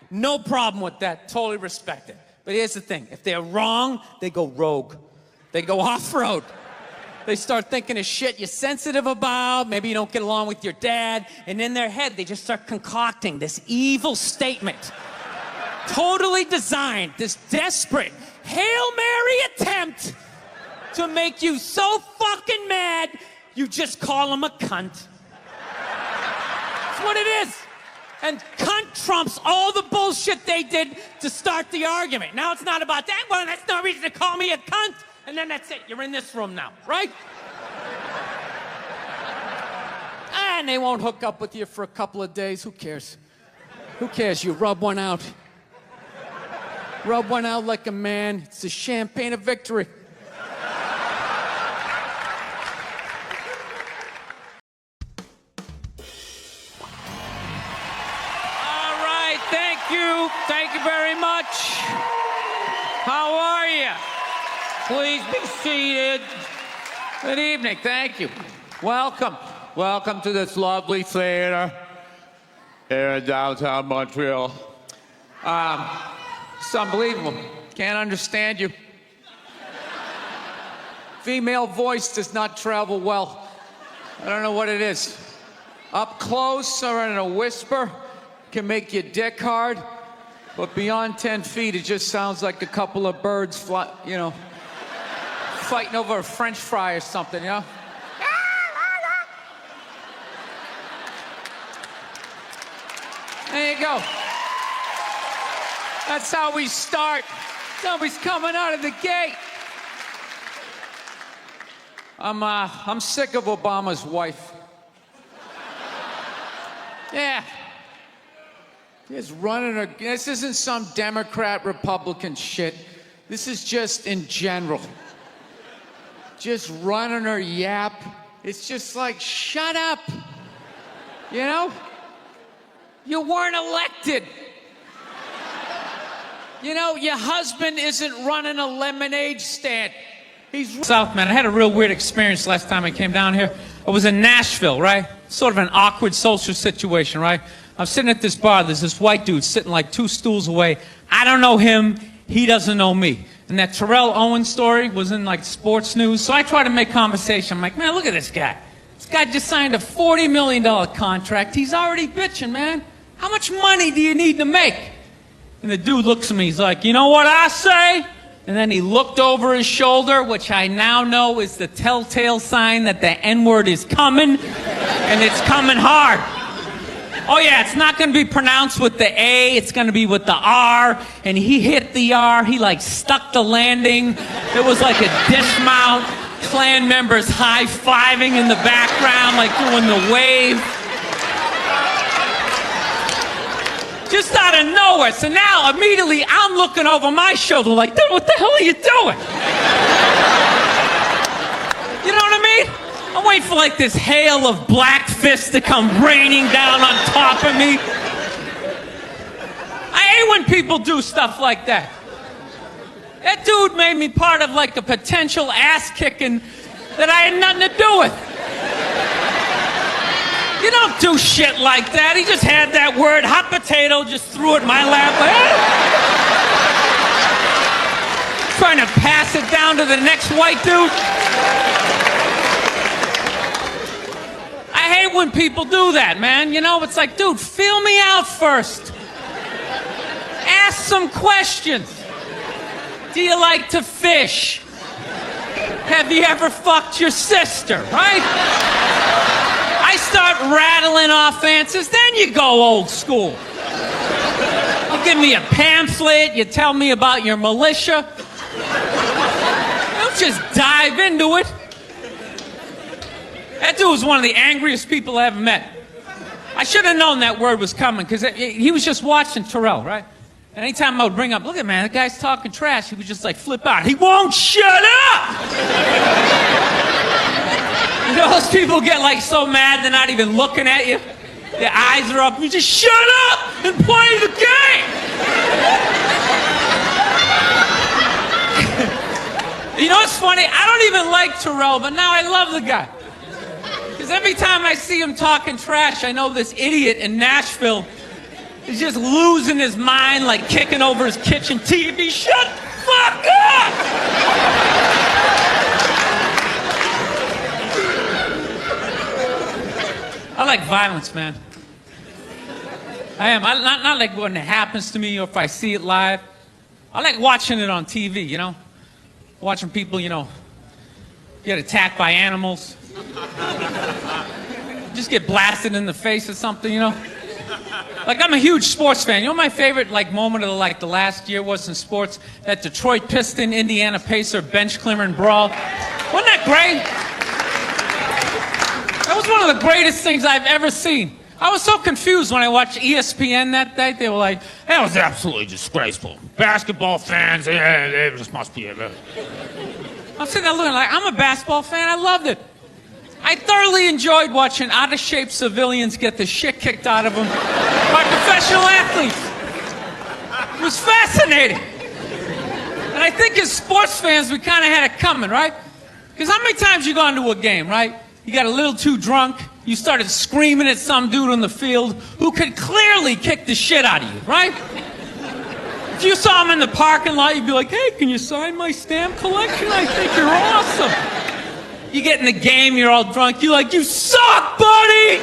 No problem with that. Totally respect it. But here's the thing. If they're wrong, they go rogue. They go off-road. They start thinking of shit you're sensitive about. Maybe you don't get along with your dad. And in their head, they just start concocting this evil statement. Totally designed, this desperate Hail Mary attempt to make you so fucking mad, you just call him a cunt. That's what it is. And cunt trumps all the bullshit they did to start the argument. Now it's not about that. Well, that's no reason to call me a cunt. And then that's it. You're in this room now, right? And they won't hook up with you for a couple of days. Who cares? Who cares? You rub one out. Rub one out like a man. It's the champagne of victory. All right, thank you. Thank you very much. How are you? Please be seated. Good evening. Thank you. Welcome. Welcome to this lovely theater here in downtown Montreal. It's unbelievable. Can't understand you. Female voice does not travel well. I don't know what it is. Up close or in a whisper can make your dick hard, but beyond 10 feet, it just sounds like a couple of birds fighting over a French fry or something, you know? There you go. That's how we start. Somebody's coming out of the gate. I'm sick of Obama's wife. Yeah. Just running her. This isn't some Democrat, Republican shit. This is just in general. Just running her yap. It's just like, shut up. You know? You weren't elected. You know, your husband isn't running a lemonade stand. He's South, man. I had a real weird experience last time I came down here. I was in Nashville, right? Sort of an awkward social situation, right? I'm sitting at this bar. There's this white dude sitting like 2 stools away. I don't know him. He doesn't know me. And that Terrell Owens story was in like sports news. So I try to make conversation. I'm like, man, look at this guy. This guy just signed a $40 million contract. He's already bitching, man. How much money do you need to make? And the dude looks at me, he's like, you know what I say? And then he looked over his shoulder, which I now know is the telltale sign that the N-word is coming, and it's coming hard. Oh yeah, it's not gonna be pronounced with the A, it's gonna be with the R, and he hit the R, he like stuck the landing. It was like a dismount, Klan members high-fiving in the background, like doing the wave. Just out of nowhere. So now, immediately, I'm looking over my shoulder like, dude, what the hell are you doing? You know what I mean? I'm waiting for like this hail of black fists to come raining down on top of me. I hate when people do stuff like that. That dude made me part of like a potential ass kicking that I had nothing to do with. You don't do shit like that. He just had that word, hot potato, just threw it in my lap. Trying to pass it down to the next white dude. I hate when people do that, man. You know, it's like, dude, feel me out first. Ask some questions. Do you like to fish? Have you ever fucked your sister, right? I start rattling off answers, then you go old school. You give me a pamphlet, you tell me about your militia. Don't just dive into it. That dude was one of the angriest people I ever met. I should have known that word was coming, because he was just watching Terrell, right? And anytime I would bring up, look at man, that guy's talking trash, he would just like flip out. He won't shut up! You know, those people get like so mad they're not even looking at you. Their eyes are up. You just shut up and play the game! You know what's funny? I don't even like Terrell, but now I love the guy. Because every time I see him talking trash, I know this idiot in Nashville is just losing his mind, like kicking over his kitchen TV. Shut the fuck up! I like violence, man. I am. Not like when it happens to me or if I see it live. I like watching it on TV, you know? Watching people, you know, get attacked by animals. Just get blasted in the face or something, you know? Like, I'm a huge sports fan. You know what my favorite, like, moment of, like, the last year was in sports? That Detroit Piston, Indiana Pacer bench clearing brawl. Wasn't that great? That was one of the greatest things I've ever seen. I was so confused when I watched ESPN that day. They were like, that was absolutely disgraceful. Basketball fans, they just must be... I'm sitting there looking like, I'm a basketball fan. I loved it. I thoroughly enjoyed watching out-of-shape civilians get the shit kicked out of them by professional athletes. It was fascinating. And I think as sports fans, we kind of had it coming, right? Because how many times you gone to a game, right? You got a little too drunk, you started screaming at some dude on the field who could clearly kick the shit out of you, right? If you saw him in the parking lot, you'd be like, hey, can you sign my stamp collection? I think you're awesome. You get in the game, you're all drunk, you're like, you suck, buddy!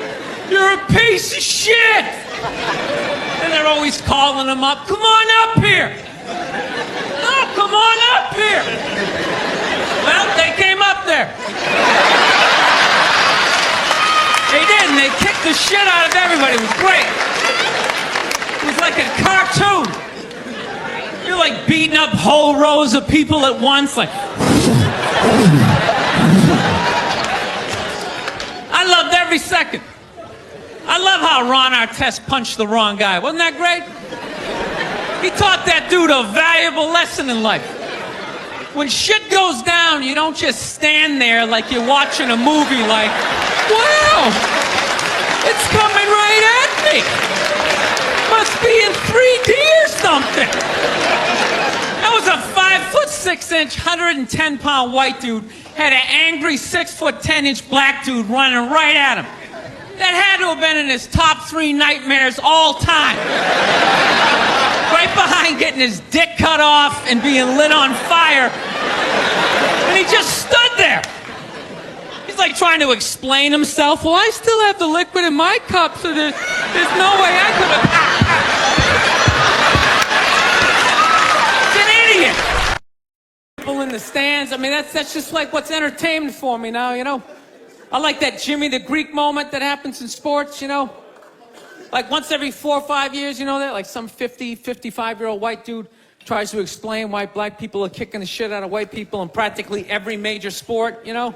You're a piece of shit! And they're always calling him up, come on up here! No, come on up here! Well, they came up there. They did, and they kicked the shit out of everybody. It was great. It was like a cartoon. You're like beating up whole rows of people at once, like... I loved every second. I love how Ron Artest punched the wrong guy. Wasn't that great? He taught that dude a valuable lesson in life. When shit goes down, you don't just stand there like you're watching a movie like, wow, it's coming right at me. Must be in 3D or something. That was a 5'6", 110-pound white dude had an angry 6'10" black dude running right at him. That had to have been in his top 3 nightmares all time. Right behind getting his dick cut off and being lit on fire. And he just stood there. He's like trying to explain himself. Well, I still have the liquid in my cup, so there's no way I could have... He's an idiot. People in the stands, I mean, that's just like what's entertainment for me now, you know? I like that Jimmy the Greek moment that happens in sports, you know? Like once every 4 or 5 years, you know that? Like some 50, 55-year-old white dude tries to explain why black people are kicking the shit out of white people in practically every major sport, you know?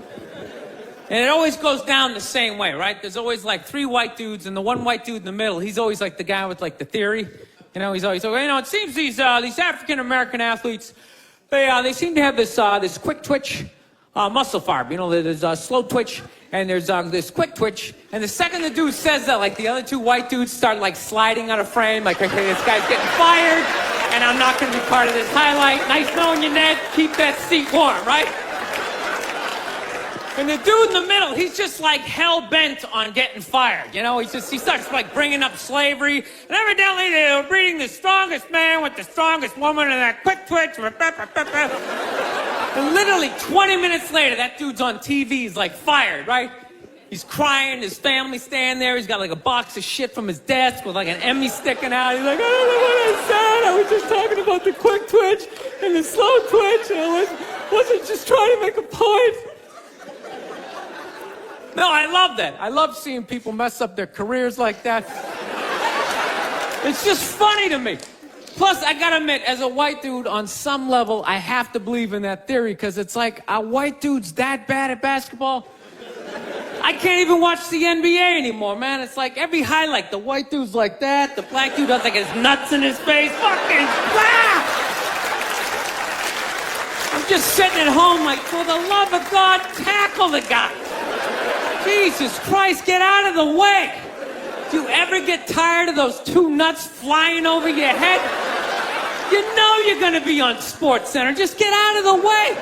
And it always goes down the same way, right? There's always like 3 white dudes, and the one white dude in the middle, he's always like the guy with like the theory. You know, he's always, you know, it seems these African-American athletes, they seem to have this quick twitch muscle fiber. You know, there's a slow twitch, and there's this quick twitch. And the second the dude says that, like the other 2 white dudes start like sliding out of frame, like, okay, this guy's getting fired, and I'm not going to be part of this highlight. Nice knowing you, Ned. Keep that seat warm, right? And the dude in the middle, he's just like hell-bent on getting fired. You know, he starts like bringing up slavery. And evidently they were breeding the strongest man with the strongest woman and that quick twitch. And literally 20 minutes later, that dude's on TV, he's like fired, right? He's crying, his family's standing there, he's got like a box of shit from his desk with like an Emmy sticking out. He's like, I don't know what I said. I was just talking about the quick twitch and the slow twitch, and I wasn't just trying to make a point. No, I love that. I love seeing people mess up their careers like that. It's just funny to me. Plus, I gotta admit, as a white dude, on some level, I have to believe in that theory, because it's like, are white dudes that bad at basketball? I can't even watch the NBA anymore, man. It's like every highlight, the white dude's like that, the black dude has like his nuts in his face. Fucking blah! I'm just sitting at home like, for the love of God, tackle the guy. Jesus Christ, get out of the way. Do you ever get tired of those two nuts flying over your head? You know you're gonna be on SportsCenter. Just get out of the way.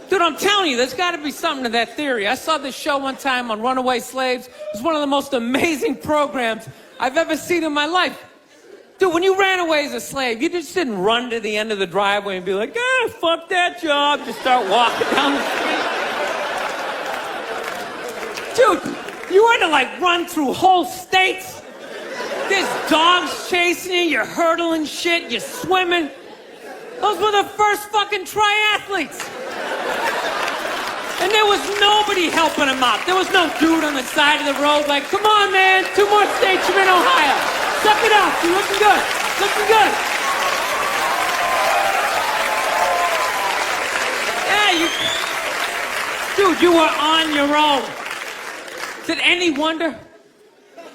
Dude, I'm telling you, there's got to be something to that theory. I saw this show one time on runaway slaves. It was one of the most amazing programs I've ever seen in my life. Dude, when you ran away as a slave, you just didn't run to the end of the driveway and be like, fuck that job. Just start walking down the street. Dude, you had to like run through whole states. There's dogs chasing you, you're hurdling shit, you're swimming. Those were the first fucking triathletes. And there was nobody helping them out. There was no dude on the side of the road like, come on, man, 2 more states, you're in Ohio. Suck it up, you're looking good, looking good. Yeah, dude, you were on your own. Is it any wonder?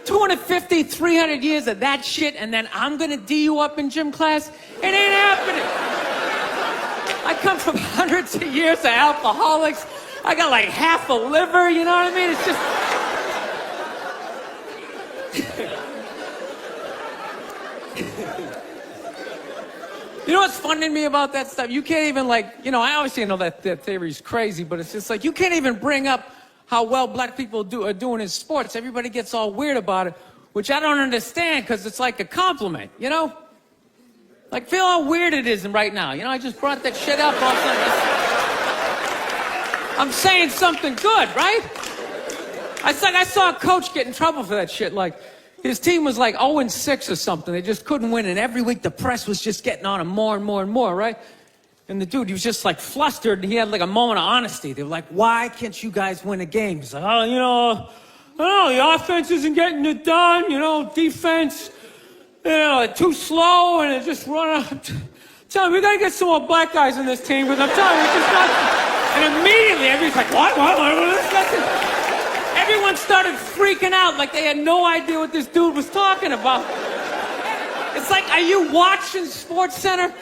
250, 300 years of that shit, and then I'm gonna D you up in gym class? It ain't happening. I come from hundreds of years of alcoholics. I got like half a liver, you know what I mean? It's just... You know what's funny to me about that stuff? You can't even like, you know, I obviously know that theory's crazy, but it's just like, you can't even bring up how well black people are doing in sports. Everybody gets all weird about it, which I don't understand, because it's like a compliment, you know? Like, feel how weird it is right now. You know, I just brought that shit up all of a sudden. I'm saying something good, right? I saw a coach get in trouble for that shit. Like, his team was like 0-6 or something. They just couldn't win, and every week the press was just getting on him more and more and more, right? And the dude, he was just like flustered, and he had like a moment of honesty. They were like, why can't you guys win a game? He's like, oh, you know, I don't know, the offense isn't getting it done, you know, defense, you know, too slow, and it just run out. Tell me, we gotta get some more black guys in this team, because I'm telling you, it's just not. And immediately, everybody's like, what? Everyone started freaking out like they had no idea what this dude was talking about. It's like, are you watching SportsCenter?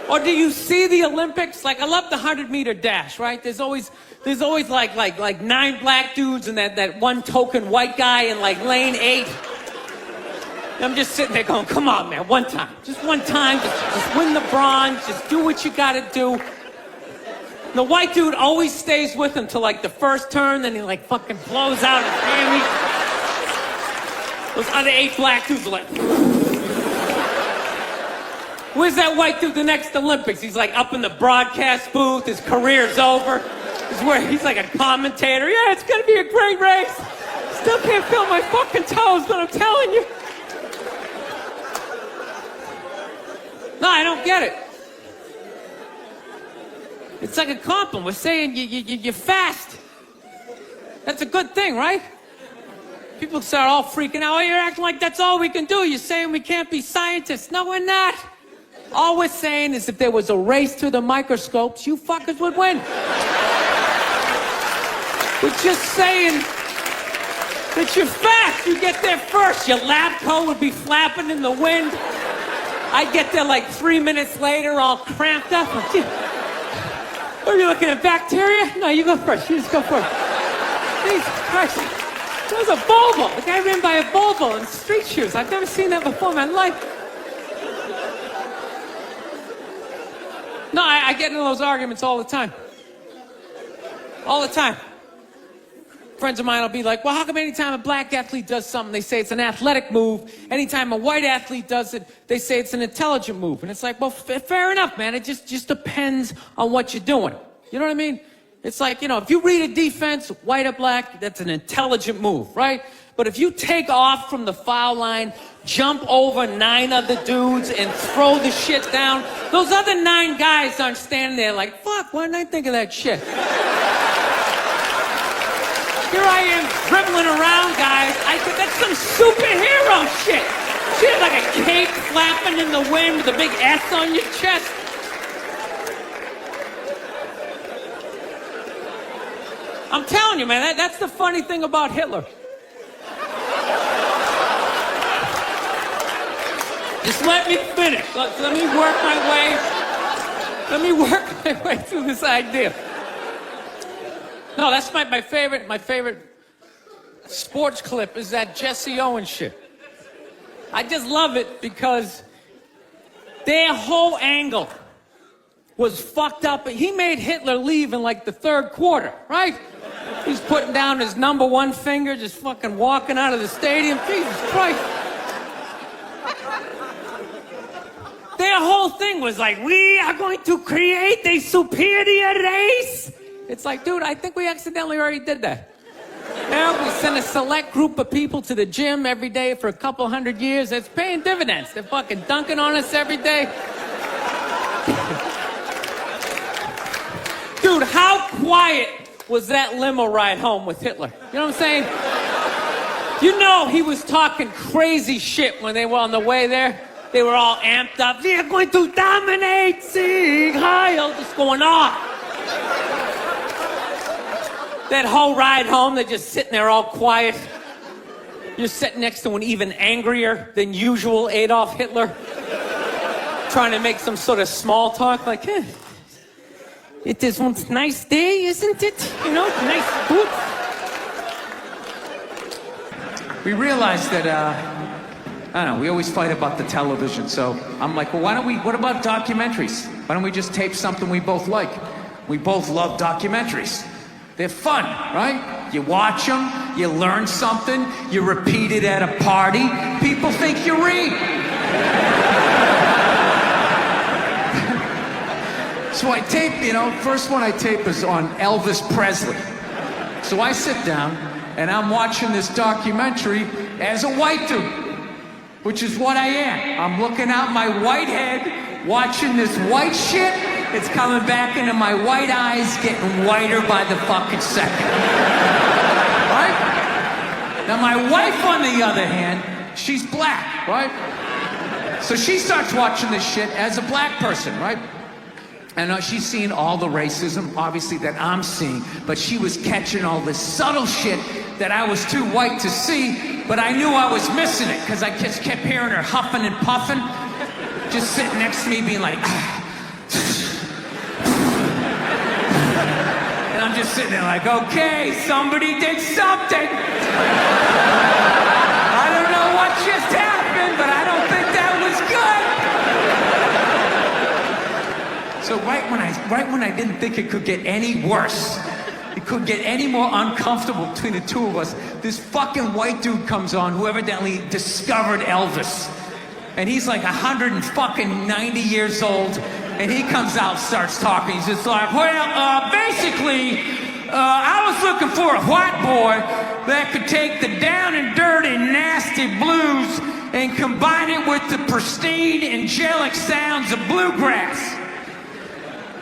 Or do you see the Olympics? Like, I love the 100-meter dash, right? There's always like 9 black dudes and that one token white guy in like lane 8. And I'm just sitting there going, come on, man, one time. Just one time, just win the bronze, just do what you gotta do. And the white dude always stays with him till like the first turn, then he like fucking blows out his hammy. Those other 8 black dudes are like, where's that white dude the next Olympics? He's like up in the broadcast booth, his career's over. He's like a commentator. Yeah, it's gonna be a great race. Still can't feel my fucking toes, but I'm telling you. No, I don't get it. It's like a compliment. We're saying you're fast. That's a good thing, right? People start all freaking out. Oh, you're acting like that's all we can do. You're saying we can't be scientists. No, we're not. All we're saying is if there was a race to the microscopes, you fuckers would win. We're just saying that you're fast. You get there first. Your lab coat would be flapping in the wind. I get there like 3 minutes later, all cramped up. Are you looking at bacteria? No, you go first. You just go first. Jesus Christ. That was a Volvo. The guy ran by a Volvo in street shoes. I've never seen that before in my life. No, I get into those arguments all the time. All the time. Friends of mine will be like, well, how come anytime a black athlete does something, they say it's an athletic move? Anytime a white athlete does it, they say it's an intelligent move. And it's like, well, fair enough, man. It just depends on what you're doing. You know what I mean? It's like, you know, if you read a defense, white or black, that's an intelligent move, right? But if you take off from the foul line, jump over 9 other dudes, and throw the shit down, those other 9 guys aren't standing there like, fuck, why didn't I think of that shit? Here I am dribbling around, guys. I think that's some superhero shit. She had like a cape flapping in the wind with a big S on your chest. I'm telling you, man, that's the funny thing about Hitler. Just let me finish. Let me work my way through this idea. No, that's my favorite sports clip is that Jesse Owens shit. I just love it because their whole angle was fucked up. He made Hitler leave in like the 3rd quarter, right? He's putting down his number 1 finger, just fucking walking out of the stadium. Jesus Christ. Their whole thing was like, we are going to create a superior race. It's like, dude, I think we accidentally already did that. Now we send a select group of people to the gym every day for a couple hundred years. It's paying dividends. They're fucking dunking on us every day. Dude, how quiet was that limo ride home with Hitler? You know what I'm saying? You know he was talking crazy shit when they were on the way there. They were all amped up. We are going to dominate, Sieg Heil, just going off. That whole ride home, they're just sitting there all quiet. You're sitting next to an even angrier than usual Adolf Hitler, trying to make some sort of small talk, like, it is one nice day, isn't it? You know, nice food. We realized that, I don't know, we always fight about the television, so I'm like, well, what about documentaries? Why don't we just tape something we both like? We both love documentaries. They're fun, right? You watch them, you learn something, you repeat it at a party, people think you read. So I tape, you know, first one I tape is on Elvis Presley. So I sit down and I'm watching this documentary as a white dude, which is what I am. I'm looking out my white head, watching this white shit. It's coming back into my white eyes, getting whiter by the fucking second. Right? Now my wife, on the other hand, she's black, right? So she starts watching this shit as a black person, right? And she's seeing all the racism, obviously, that I'm seeing, but she was catching all this subtle shit that I was too white to see, but I knew I was missing it, because I just kept hearing her huffing and puffing, just sitting next to me being like, and I'm just sitting there like, okay, somebody did something. I don't know what just happened, but I don't think that was good. So right when I didn't think it could get any worse, it could get any more uncomfortable between the two of us, this fucking white dude comes on who evidently discovered Elvis. And he's like 190 years old, and he comes out, starts talking. He's just like, well, basically, I was looking for a white boy that could take the down and dirty, nasty blues and combine it with the pristine, angelic sounds of bluegrass.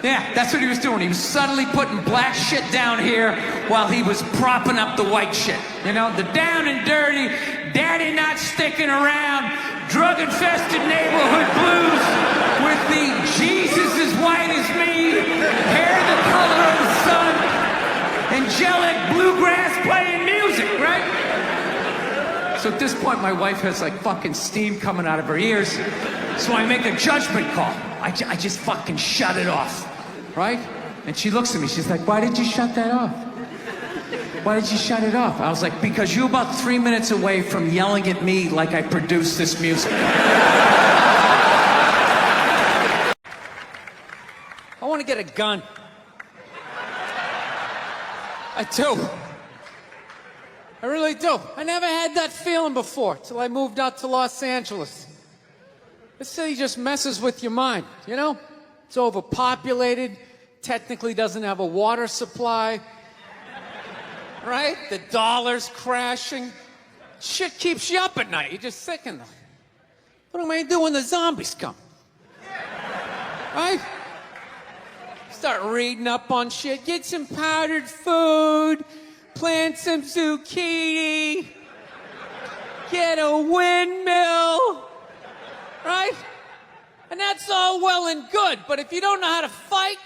Yeah, that's what he was doing. He was subtly putting black shit down here while he was propping up the white shit. You know, the down and dirty, daddy not sticking around, drug-infested neighborhood blues with the Jesus as white as me, hair the color of the sun, angelic bluegrass playing music, right? So at this point, my wife has like fucking steam coming out of her ears. So I make a judgment call. I just fucking shut it off, right? And she looks at me, she's like, why did you shut that off? Why did you shut it off? I was like, because you're about 3 minutes away from yelling at me like I produced this music. I want to get a gun. I do. I really do. I never had that feeling before till I moved out to Los Angeles. This city just messes with your mind, you know? It's overpopulated. technically doesn't have a water supply, right? The dollar's crashing. Shit keeps you up at night. You're just thinking, what am I gonna do when the zombies come? Right? Start reading up on shit. Get some powdered food. Plant some zucchini. Get a windmill. Right? And that's all well and good. But if you don't know how to fight,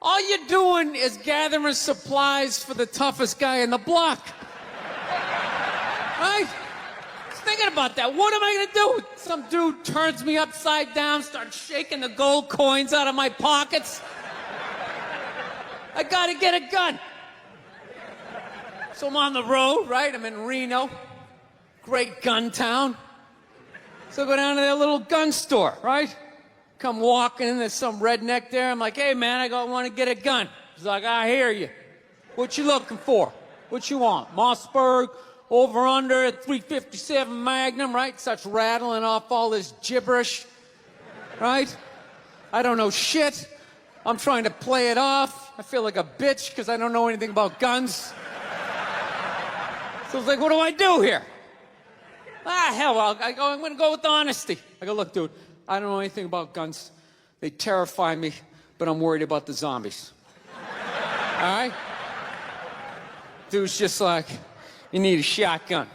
all you're doing is gathering supplies for the toughest guy in the block. Right? Just thinking about that. What am I gonna do? Some dude turns me upside down, starts shaking the gold coins out of my pockets. I gotta get a gun. So I'm on the road, right? I'm in Reno. Great gun town. So I go down to their little gun store, right? Come walking in, there's some redneck there. I'm like, hey man, I want to get a gun. He's like, I hear you. What you looking for? What you want? Mossberg, over under, 357 Magnum, right? Starts rattling off all this gibberish, right? I don't know shit. I'm trying to play it off. I feel like a bitch because I don't know anything about guns. So I was like, what do I do here? Hell, I'm going to go with honesty. I go, look, dude, I don't know anything about guns. They terrify me, but I'm worried about the zombies. All right? Dude's just like, you need a shotgun.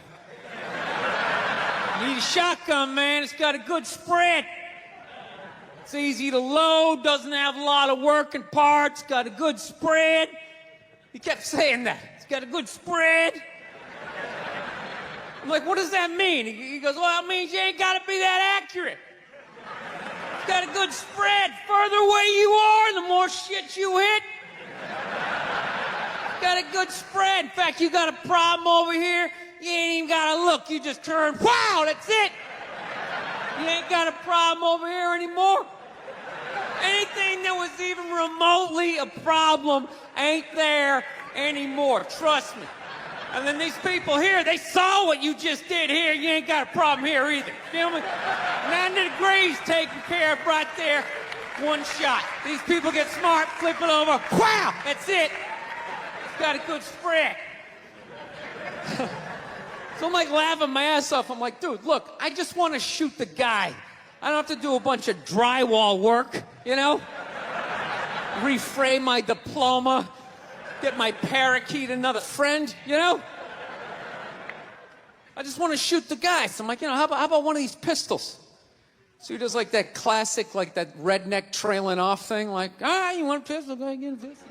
You need a shotgun, man. It's got a good spread. It's easy to load, doesn't have a lot of working parts, got a good spread. He kept saying that. It's got a good spread. I'm like, what does that mean? He goes, well, it means you ain't got to be that accurate. It's got a good spread. Further away you are, the more shit you hit. Got a good spread. In fact, you got a problem over here, you ain't even got to look. You just turn, wow, that's it. You ain't got a problem over here anymore. Anything that was even remotely a problem ain't there anymore. Trust me. And then these people here, they saw what you just did here. You ain't got a problem here either. Feel me? 90 degrees taken care of right there. One shot. These people get smart, flip it over. Wow! That's it. It's got a good spread. So I'm like laughing my ass off. I'm like, dude, look, I just want to shoot the guy. I don't have to do a bunch of drywall work, you know? Reframe my diploma, get my parakeet another friend, you know? I just want to shoot the guy. So I'm like, you know, how about one of these pistols? So he does like that classic, like that redneck trailing off thing, like, you want a pistol? Go ahead, get a pistol.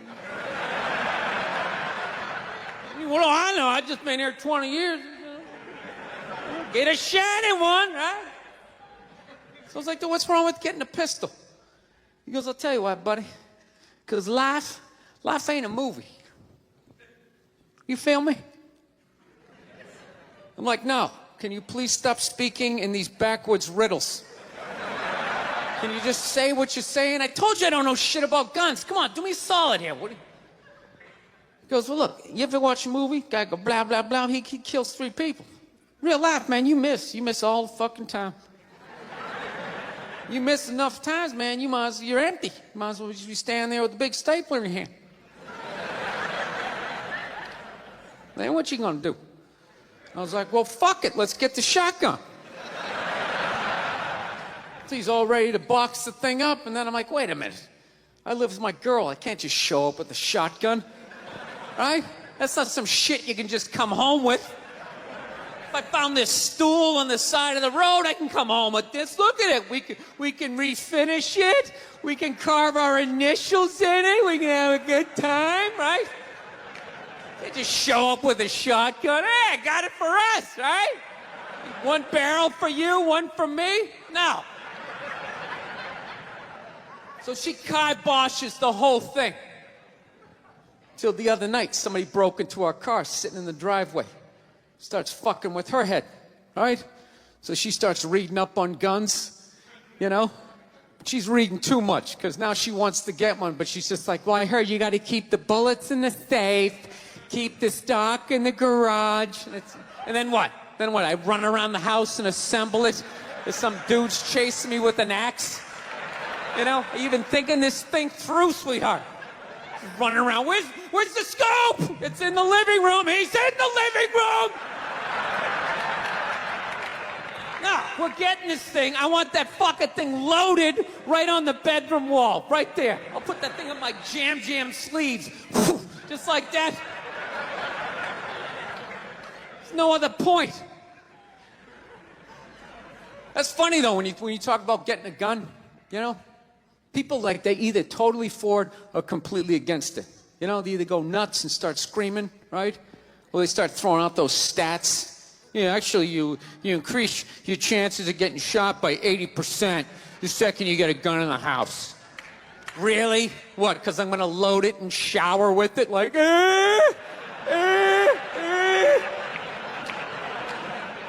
What do I know? I've just been here 20 years. Get a shiny one, right? So I was like, dude, what's wrong with getting a pistol? He goes, I'll tell you what, buddy. Because life ain't a movie. You feel me? I'm like, no. Can you please stop speaking in these backwoods riddles? Can you just say what you're saying? I told you I don't know shit about guns. Come on, do me a solid here. He goes, well, look, you ever watch a movie? Guy go blah, blah, blah. He kills 3 people. Real life, man, you miss. You miss all the fucking time. You miss enough times, man, you're empty. You might as well just be standing there with a big stapler in your hand. Then what you gonna do? I was like, well, fuck it, let's get the shotgun. So he's all ready to box the thing up, and then I'm like, wait a minute. I live with my girl, I can't just show up with a shotgun. Right? That's not some shit you can just come home with. If I found this stool on the side of the road, I can come home with this. Look at it. We can refinish it. We can carve our initials in it. We can have a good time, right? They just show up with a shotgun. Hey, I got it for us, right? One barrel for you, one for me? No. So she kiboshes the whole thing. Till the other night, somebody broke into our car sitting in the driveway. Starts fucking with her head, right? So she starts reading up on guns, you know? She's reading too much, because now she wants to get one, but she's just like, well, I heard you got to keep the bullets in the safe, keep the stock in the garage. And then what? Then what? I run around the house and assemble it? There's some dudes chasing me with an axe? You know, are you even thinking this thing through, sweetheart? running around. Where's the scope? It's in the living room. He's in the living room. No, we're getting this thing. I want that fucking thing loaded right on the bedroom wall, right there. I'll put that thing on my jam sleeves, just like that. There's no other point. That's funny though when you talk about getting a gun, you know. People like they either totally for it or completely against it. You know, they either go nuts and start screaming, right? Or they start throwing out those stats. Yeah, actually, you increase your chances of getting shot by 80% the second you get a gun in the house. Really? What, because I'm going to load it and shower with it? Like,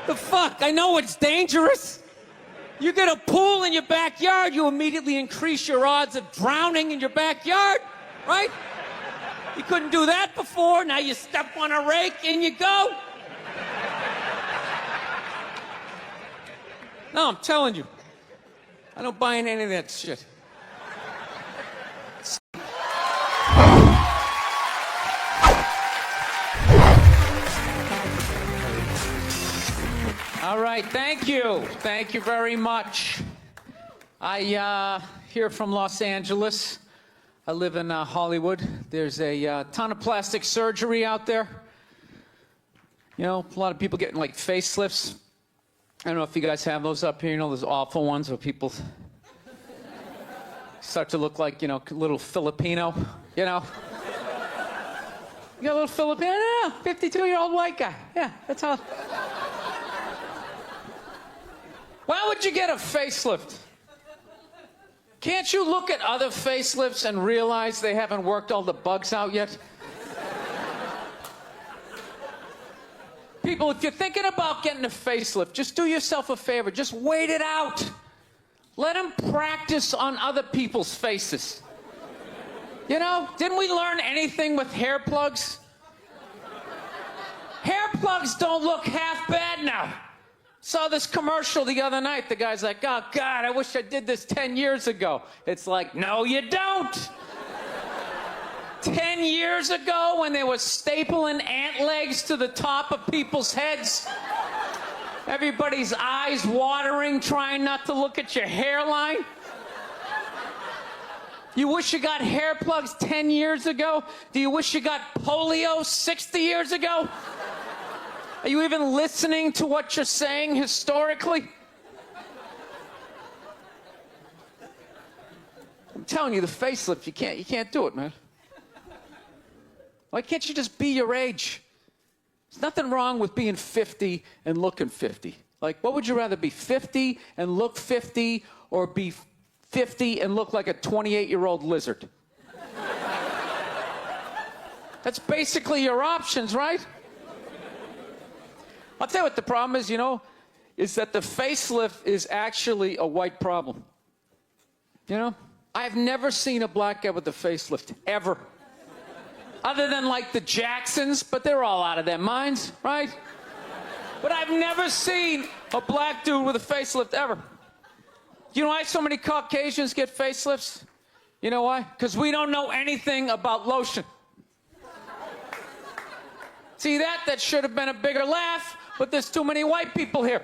The fuck? I know it's dangerous. You get a pool in your backyard, you immediately increase your odds of drowning in your backyard, right? You couldn't do that before, now you step on a rake, in you go. No, I'm telling you. I don't buy in any of that shit. All right, thank you. Thank you very much. I here from Los Angeles. I live in Hollywood. There's a ton of plastic surgery out there. You know, a lot of people getting like facelifts. I don't know if you guys have those up here. You know, those awful ones where people start to look like, you know, little Filipino, you know. You got a little Filipino? Yeah, 52-year-old white guy. Yeah, that's how. Why would you get a facelift? Can't you look at other facelifts and realize they haven't worked all the bugs out yet? People, if you're thinking about getting a facelift, just do yourself a favor. Just wait it out. Let them practice on other people's faces. You know, didn't we learn anything with hair plugs? Hair plugs don't look half bad now. Saw this commercial the other night. The guy's like, oh, God, I wish I did this 10 years ago. It's like, no, you don't. 10 years ago when they were stapling ant legs to the top of people's heads, everybody's eyes watering, trying not to look at your hairline. You wish you got hair plugs 10 years ago? Do you wish you got polio 60 years ago? Are you even listening to what you're saying historically? I'm telling you, the facelift, you can't do it, man. Why can't you just be your age? There's nothing wrong with being 50 and looking 50. Like, what would you rather be, 50 and look 50, or be 50 and look like a 28-year-old lizard? That's basically your options, right? I'll tell you what the problem is, you know, is that the facelift is actually a white problem. You know? I've never seen a black guy with a facelift, ever. Other than, like, the Jacksons, but they're all out of their minds, right? But I've never seen a black dude with a facelift, ever. You know why so many Caucasians get facelifts? You know why? Because we don't know anything about lotion. See that? That should have been a bigger laugh, but there's too many white people here.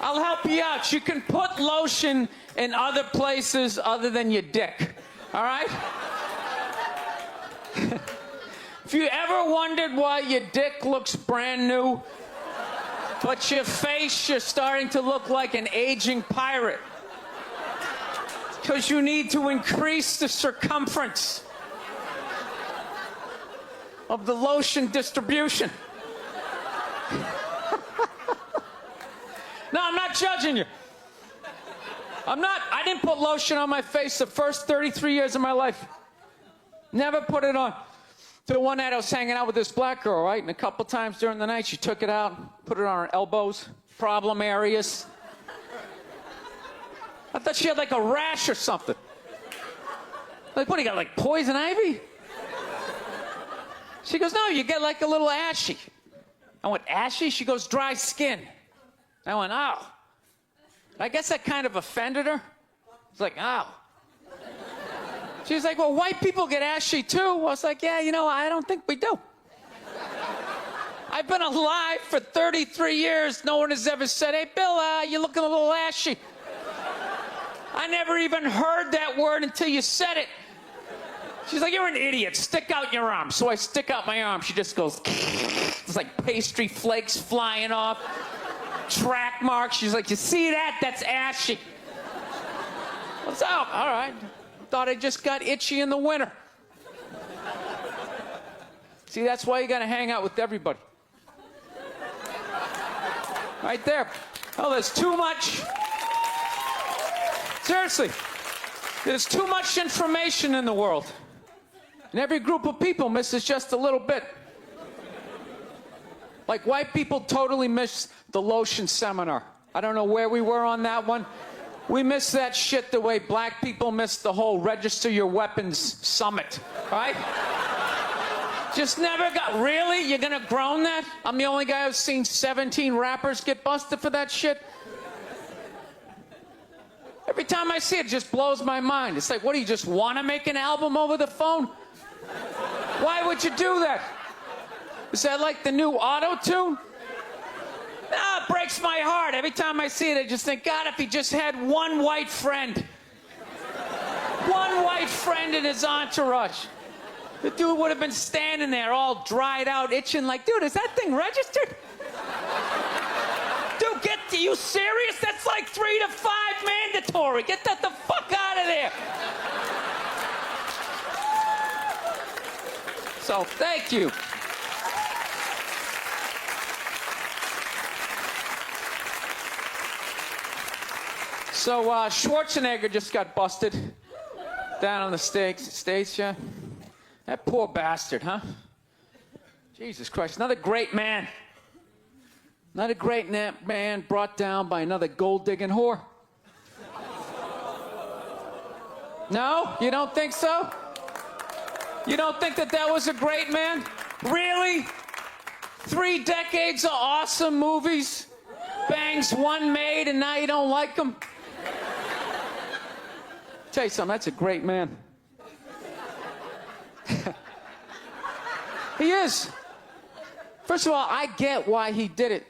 I'll help you out. You can put lotion in other places other than your dick. All right? If you ever wondered why your dick looks brand new, but your face, you're starting to look like an aging pirate. Because you need to increase the circumference of the lotion distribution. No, I'm not judging you. I didn't put lotion on my face the first 33 years of my life. Never put it on. The one night I was hanging out with this black girl, right? And a couple times during the night, she took it out, put it on her elbows, problem areas. I thought she had like a rash or something. Like, what do you got, like poison ivy? She goes, no, you get like a little ashy. I went, ashy? She goes, dry skin. I went, oh. I guess that kind of offended her. It's like, oh. She's like, well, white people get ashy too. I was like, yeah, you know, I don't think we do. I've been alive for 33 years. No one has ever said, hey, Bill, you're looking a little ashy. I never even heard that word until you said it. She's like, you're an idiot. Stick out your arm. So I stick out my arm. She just goes, it's like pastry flakes flying off. Track marks. She's like, you see that? That's ashy. What's up? All right. Thought I just got itchy in the winter. See, that's why you gotta hang out with everybody. Right there. Oh, there's too much. Seriously. There's too much information in the world. And every group of people misses just a little bit. Like white people totally missed the lotion seminar. I don't know where we were on that one. We missed that shit the way black people missed the whole register your weapons summit, right? Just never got, really? You're gonna groan that? I'm the only guy who's seen 17 rappers get busted for that shit? Every time I see it, it just blows my mind. It's like, what, do you just wanna make an album over the phone? Why would you do that? Is that like the new auto-tune? No, it breaks my heart. Every time I see it, I just think, God, if he just had one white friend. One white friend in his entourage. The dude would have been standing there all dried out, itching like, dude, is that thing registered? Dude, you serious? That's like 3 to 5 mandatory. Get that the fuck out of there. So, thank you. So, Schwarzenegger just got busted down on the States, yeah? That poor bastard, huh? Jesus Christ, another great man. Another great man brought down by another gold-digging whore. No? You don't think so? You don't think that was a great man? Really? 3 decades of awesome movies? Bangs one made and now you don't like him? Tell you something, that's a great man. He is. First of all, I get why he did it.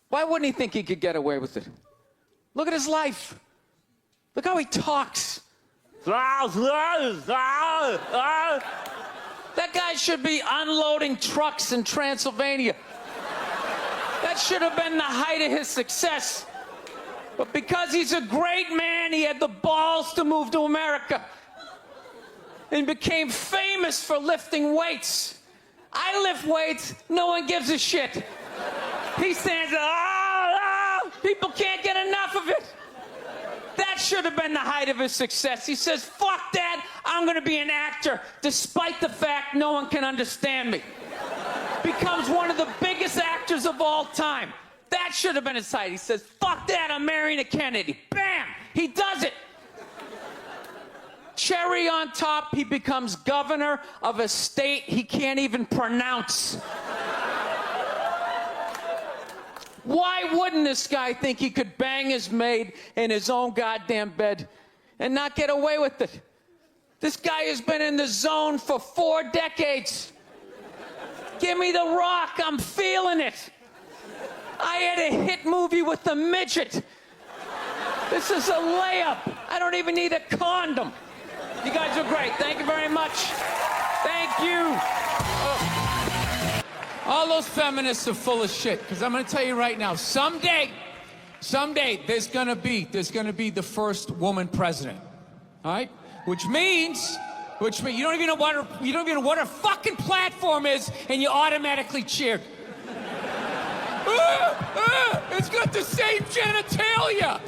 Why wouldn't he think he could get away with it? Look at his life. Look how he talks. That guy should be unloading trucks in Transylvania. That should have been the height of his success. But because he's a great man, he had the balls to move to America and became famous for lifting weights. I lift weights, no one gives a shit. He stands there, people can't get enough of it. That should have been the height of his success. He says, fuck that, I'm gonna be an actor, despite the fact no one can understand me. Becomes one of the biggest actors of all time. That should have been his height. He says, fuck that, I'm marrying a Kennedy. Bam! He does it. Cherry on top, he becomes governor of a state he can't even pronounce. Why wouldn't this guy think he could bang his maid in his own goddamn bed and not get away with it? This guy has been in the zone for 4 decades. Give me the rock, I'm feeling it. I had a hit movie with a midget. This is a layup. I don't even need a condom. You guys are great. Thank you very much. Thank you. All those feminists are full of shit, because I'm going to tell you right now, someday, there's going to be the first woman president. All right? Which means you don't even know what her fucking platform is, and you automatically cheer. It's got the same genitalia.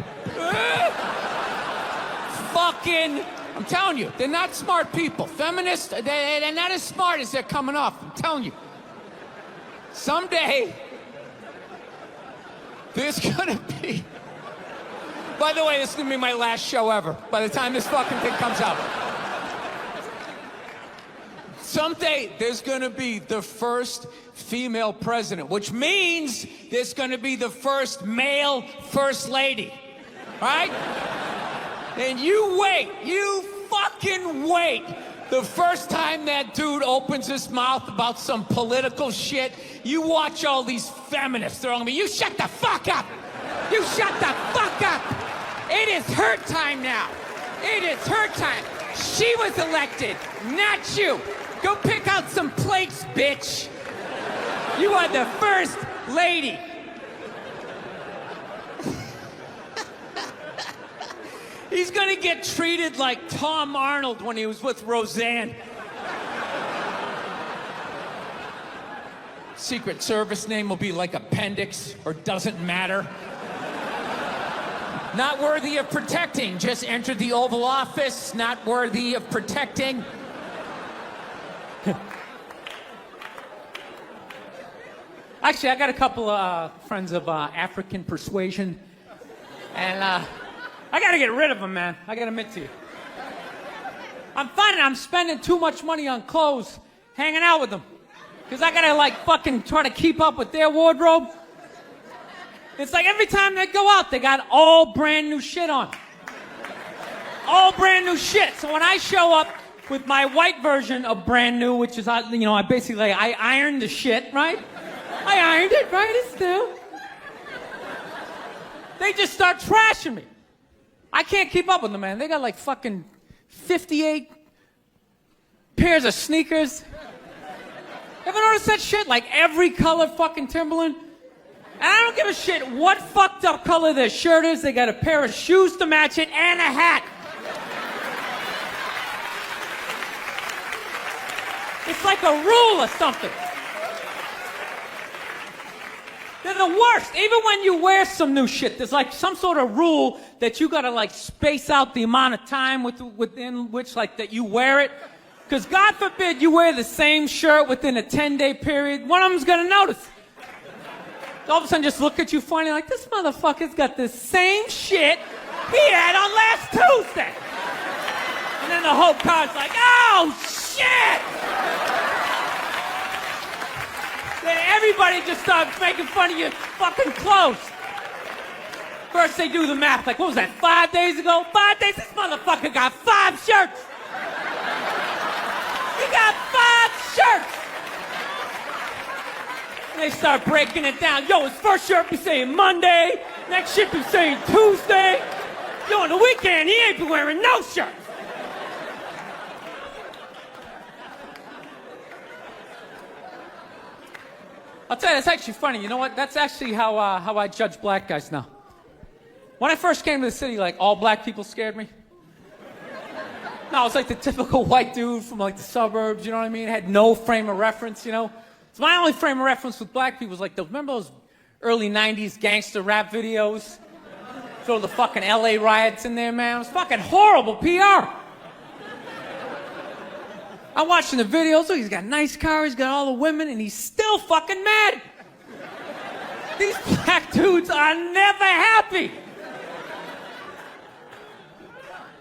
Fucking, I'm telling you, they're not smart people. Feminists, they're not as smart as they're coming off. I'm telling you. Someday, there's gonna be... By the way, this is gonna be my last show ever, by the time this fucking thing comes out. Someday, there's gonna be the first female president, which means there's gonna be the first male first lady, right? And you wait, you fucking wait. The first time that dude opens his mouth about some political shit, you watch all these feminists throwing me. You shut the fuck up. You shut the fuck up. It is her time now. It is her time. She was elected, not you. Go pick out some plates, bitch. You are the first lady. He's gonna get treated like Tom Arnold when he was with Roseanne. Secret Service name will be like Appendix or Doesn't Matter. Not worthy of protecting. Just entered the Oval Office. Not worthy of protecting. Actually, I got a couple friends of African persuasion. And I gotta get rid of them, man. I gotta admit to you. I'm finding I'm spending too much money on clothes hanging out with them. Because I gotta, like, fucking try to keep up with their wardrobe. It's like every time they go out, they got all brand new shit on. All brand new shit. So when I show up with my white version of brand new, which is, you know, I basically, I ironed the shit, right? I ironed it, right? It's new. They just start trashing me. I can't keep up with them, man. They got like fucking 58 pairs of sneakers. Ever notice that shit? Like every color fucking Timberland? And I don't give a shit what fucked up color their shirt is. They got a pair of shoes to match it and a hat. It's like a rule or something. They're the worst. Even when you wear some new shit, there's like some sort of rule that you gotta like space out the amount of time within which like that you wear it. Because God forbid you wear the same shirt within a 10-day period, one of them's gonna notice. All of a sudden just look at you funny like, this motherfucker's got the same shit he had on last Tuesday. And then the whole car's like, oh shit! Then everybody just starts making fun of your fucking clothes. First they do the math, like what was that, 5 days ago? 5 days? This motherfucker got 5 shirts! He got 5 shirts! And they start breaking it down. Yo, his first shirt be saying Monday, next shirt be saying Tuesday. Yo, on the weekend, he ain't be wearing no shirt. I'll tell you, it's actually funny. You know what? That's actually how I judge black guys now. When I first came to the city, like, all black people scared me. No, I was like the typical white dude from like the suburbs, you know what I mean? Had no frame of reference, you know? So my only frame of reference with black people was like, remember those early 90s gangster rap videos? Throw the fucking LA riots in there, man. It was fucking horrible PR. I'm watching the videos, look, he's got a nice car, he's got all the women, and he's still fucking mad. These black dudes are never happy.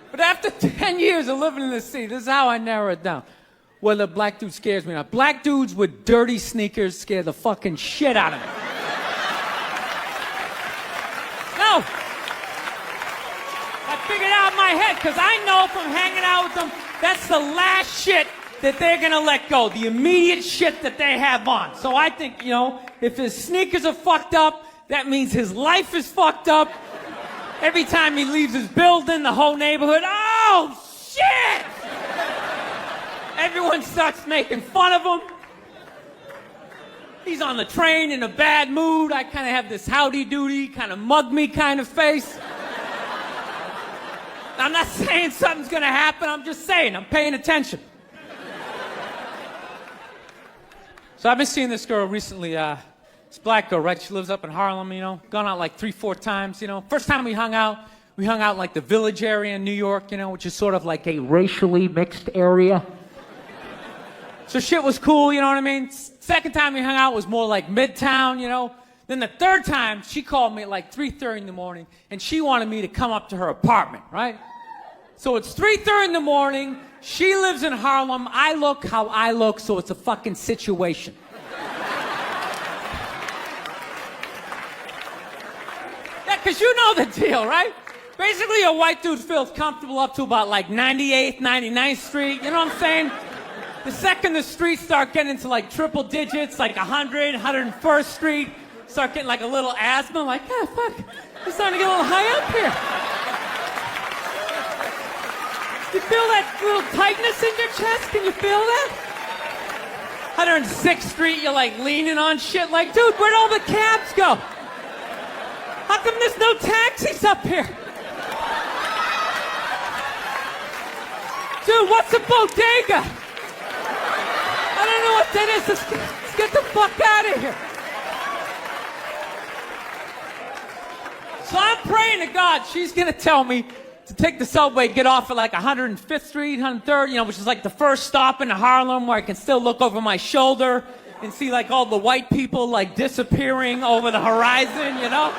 But after 10 years of living in the city, this is how I narrow it down. Whether a black dude scares me or not. Black dudes with dirty sneakers scare the fucking shit out of me. No. I figured out in my head, because I know from hanging out with them, that's the last shit that they're gonna let go. The immediate shit that they have on. So I think, you know, if his sneakers are fucked up, that means his life is fucked up. Every time he leaves his building, the whole neighborhood, oh, shit! Everyone starts making fun of him. He's on the train in a bad mood. I kind of have this howdy-doody, kind of mug-me kind of face. I'm not saying something's gonna happen, I'm just saying, I'm paying attention. So I've been seeing this girl recently, this black girl, right? She lives up in Harlem, you know, gone out like 3-4 times, you know. First time we hung out in like the Village area in New York, you know, which is sort of like a racially mixed area. So shit was cool, you know what I mean? Second time we hung out was more like Midtown, you know. Then the third time, she called me at like 3:30 in the morning, and she wanted me to come up to her apartment, right? So it's 3:30 in the morning, she lives in Harlem, I look how I look, so it's a fucking situation. Yeah, because you know the deal, right? Basically, a white dude feels comfortable up to about like 98th, 99th Street. You know what I'm saying? The second the streets start getting into like triple digits, like 100, 101st Street, start getting like a little asthma, like, ah, fuck, it's starting to get a little high up here. You feel that little tightness in your chest? Can you feel that? 106th Street, you're like leaning on shit, like, dude, where'd all the cabs go? How come there's no taxis up here? Dude, what's a bodega? I don't know what that is. Let's get the fuck out of here. So I'm praying to God she's going to tell me to take the subway, get off at like 105th Street, 103rd, you know, which is like the first stop in Harlem where I can still look over my shoulder and see like all the white people like disappearing over the horizon, you know?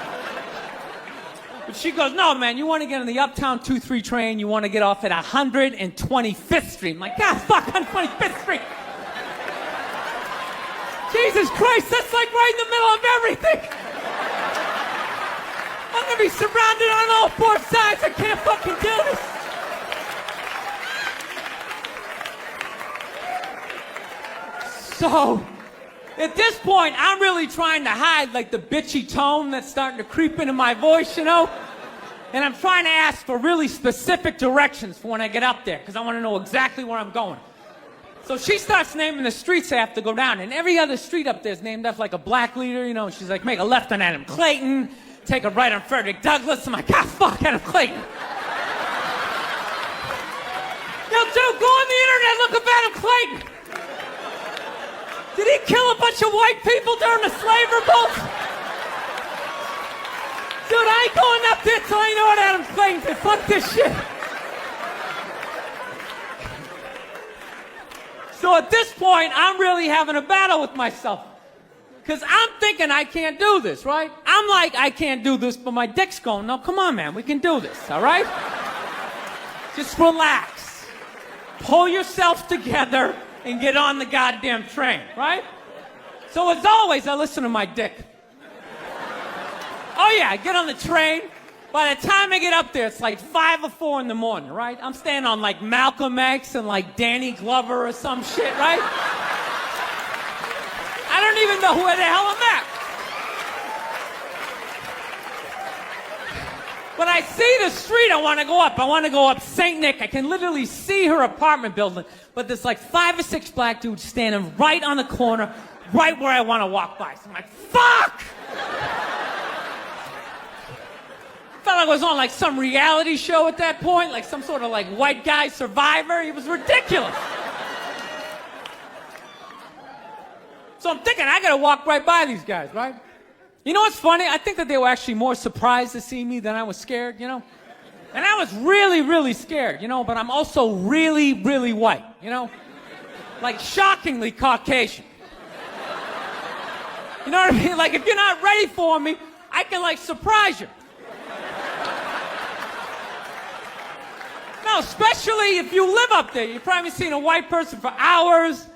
But she goes, no, man, you want to get on the Uptown 2-3 train, you want to get off at 125th Street. I'm like, God, fuck, 125th Street. Jesus Christ, that's like right in the middle of everything. I'm going to be surrounded on all four sides. I can't fucking do this. So, at this point, I'm really trying to hide like the bitchy tone that's starting to creep into my voice, you know? And I'm trying to ask for really specific directions for when I get up there, because I want to know exactly where I'm going. So she starts naming the streets I have to go down, and every other street up there is named after like a black leader, you know? She's like, make a left on Adam Clayton, take a right on Frederick Douglass. I'm like, ah, fuck, Adam Clayton. Yo, dude, go on the internet, look up Adam Clayton. Did he kill a bunch of white people during the slave revolt? Dude, I ain't going up there till I know what Adam Clayton did. Fuck this shit. So at this point, I'm really having a battle with myself. Because I'm thinking I can't do this, right? I'm like, I can't do this, but my dick's going, no, come on, man, we can do this, all right? Just relax. Pull yourself together and get on the goddamn train, right? So as always, I listen to my dick. Oh yeah, I get on the train. By the time I get up there, it's like 5 or 4 in the morning, right? I'm staying on like Malcolm X and like Danny Glover or some shit, right? I don't even know where the hell I'm at. But I see the street I want to go up. I want to go up St. Nick. I can literally see her apartment building. But there's like 5 or 6 black dudes standing right on the corner, right where I want to walk by. So I'm like, fuck! Felt like I was on like some reality show at that point, like some sort of like white guy survivor. It was ridiculous. So I'm thinking I gotta walk right by these guys, right? You know what's funny? I think that they were actually more surprised to see me than I was scared, you know? And I was really, really scared, you know, but I'm also really, really white, you know? Like shockingly Caucasian. You know what I mean? Like if you're not ready for me, I can like surprise you. No, especially if you live up there. You've probably seen a white person for hours,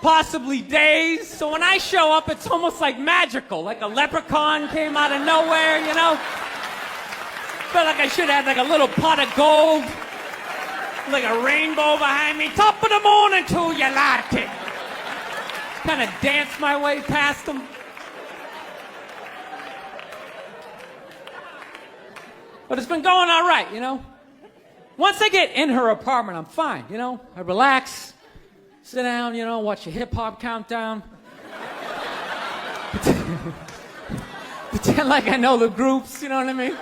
possibly days. So when I show up, it's almost like magical, like a leprechaun came out of nowhere, you know? Felt like I should have like a little pot of gold, like a rainbow behind me. Top of the morning to you, latte. Kind of dance my way past them. But it's been going all right, you know? Once I get in her apartment, I'm fine, you know? I relax, sit down, you know, watch a hip-hop countdown. Pretend like I know the groups, you know what I mean?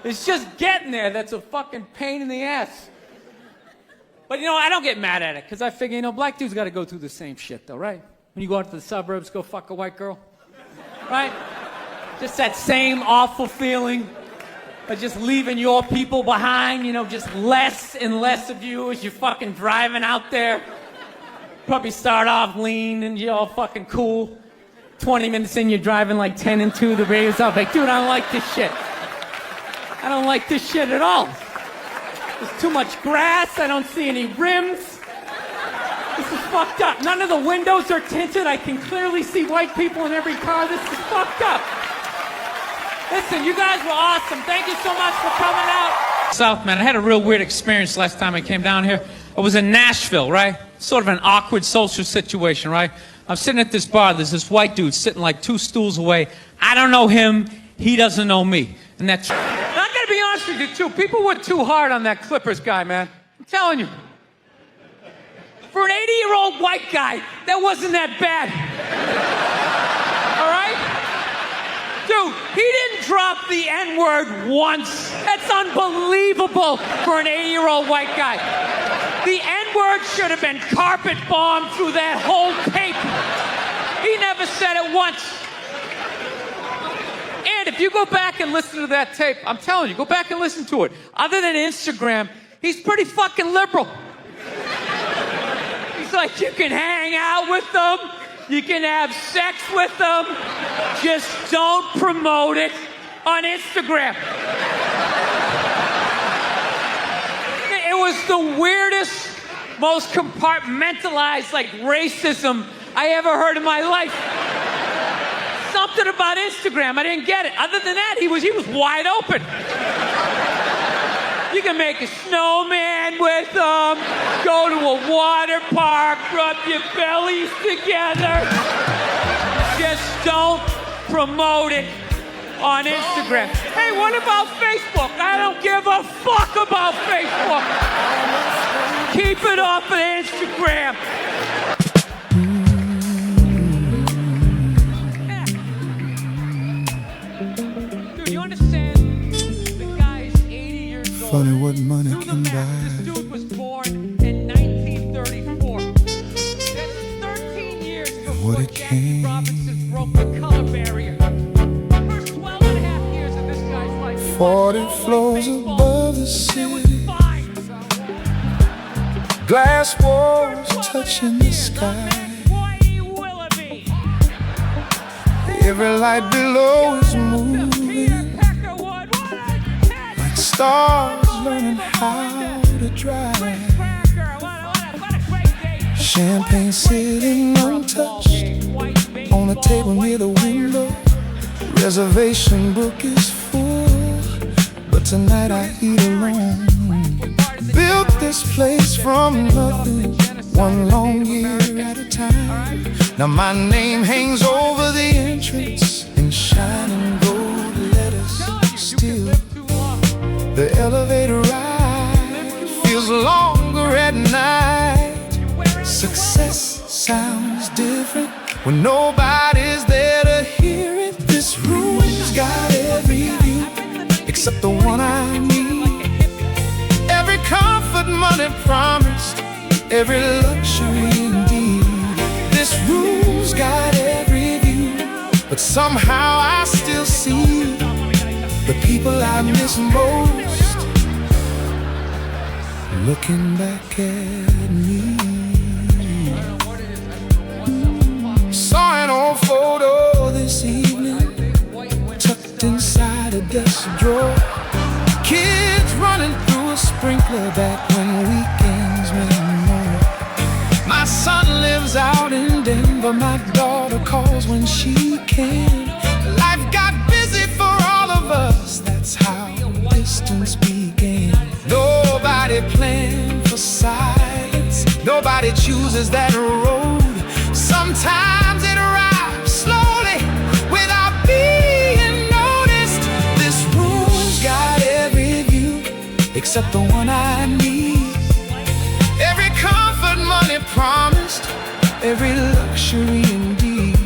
It's just getting there that's a fucking pain in the ass. But, you know, I don't get mad at it, because I figure, you know, black dudes got to go through the same shit, though, right? When you go out to the suburbs, go fuck a white girl, right? Just that same awful feeling of just leaving your people behind, you know, just less and less of you as you're fucking driving out there. Probably start off lean and you're all fucking cool. 20 minutes in, you're driving like 10 and 2, the radio's off. Like, dude, I don't like this shit. I don't like this shit at all. There's too much grass, I don't see any rims. This is fucked up. None of the windows are tinted. I can clearly see white people in every car. This is fucked up. Listen, you guys were awesome. Thank you so much for coming out. South, man, I had a real weird experience last time I came down here. I was in Nashville, right? Sort of an awkward social situation, right? I'm sitting at this bar. There's this white dude sitting like 2 stools away. I don't know him. He doesn't know me. And that's... And I'm going to be honest with you, too. People went too hard on that Clippers guy, man. I'm telling you. For an 80-year-old white guy, that wasn't that bad. All right? Dude, he didn't drop the N-word once. That's unbelievable for an 80-year-old white guy. The N-word should have been carpet bombed through that whole tape. He never said it once. And if you go back and listen to that tape, I'm telling you, go back and listen to it. Other than Instagram, he's pretty fucking liberal. He's like, you can hang out with them, you can have sex with them, just don't promote it on Instagram. It was the weirdest, most compartmentalized, like, racism I ever heard in my life. Something about Instagram, I didn't get it. Other than that, he was wide open. You can make a snowman with them, go to a water park, rub your bellies together. Just don't promote it on Instagram. Hey, what about Facebook? I don't give a fuck about Facebook. Keep it off of Instagram. Dude, you understand? The guy's 80 years old. Funny what money Do the can math. buy. This dude was born in 1934. That's 13 years before it Jackie came. Robinson broke the color barrier. First 12 and a half years of this guy's life. 40 floors above the It city, was fine. glass walls touching the sky. Whitey Willoughby. Every light below is moving, Peter Peckerwood. What a catch. like stars learning how to drive. Cracker. What a great day. Champagne sitting untouched on a table near the window. Reservation book is full, but tonight I eat alone. Built this place from nothing, one long year at a time. Now my name hangs over the entrance in shining gold letters. Still, the elevator ride feels longer at night. Success sounds different when nobody's there to hear it. This room's got every view except the one I need. Every comfort money promised, every luxury indeed. This room's got every view, but somehow I still see the people I miss most looking back at me. Saw an old photo this evening, tucked inside a desk drawer. Kids running through a sprinkler back when weekends meant more. My son lives out in Denver, my daughter calls when she can. Life got busy for all of us, that's how distance began. Nobody planned for silence, nobody chooses that road. Sometimes it arrives slowly without being noticed. This room's got every view except the one I need. Every comfort money promised, every luxury indeed.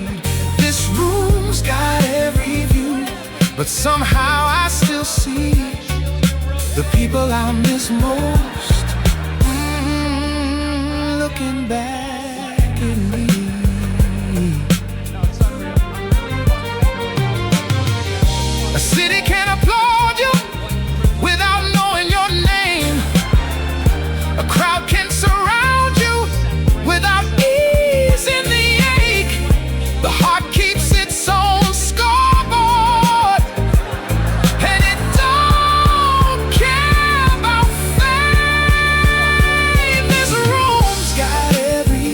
This room's got every view, but somehow I still see the people I miss most. Looking back at me. A city can applaud you without knowing your name. A crowd can surround you without easing the ache. The heart keeps its own scoreboard, and it don't care about fame. This room's got every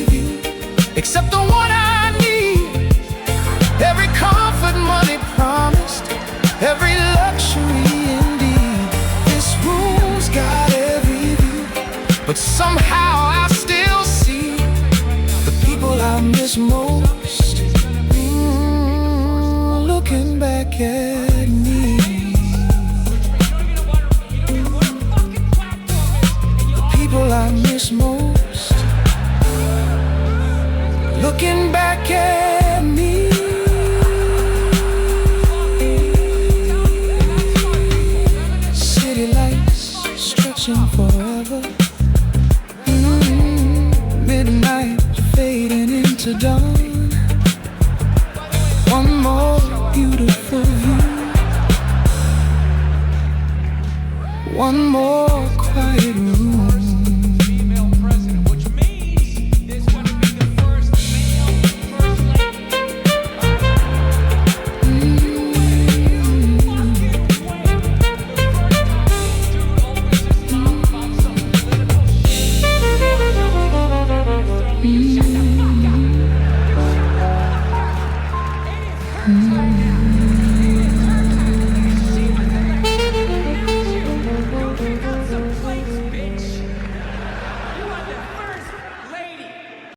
but somehow I still see the people I miss most. Looking back at me, the people I miss most. Looking back at me. City lights stretching forever. Midnight fading into dawn. One more beautiful view. One more quiet room.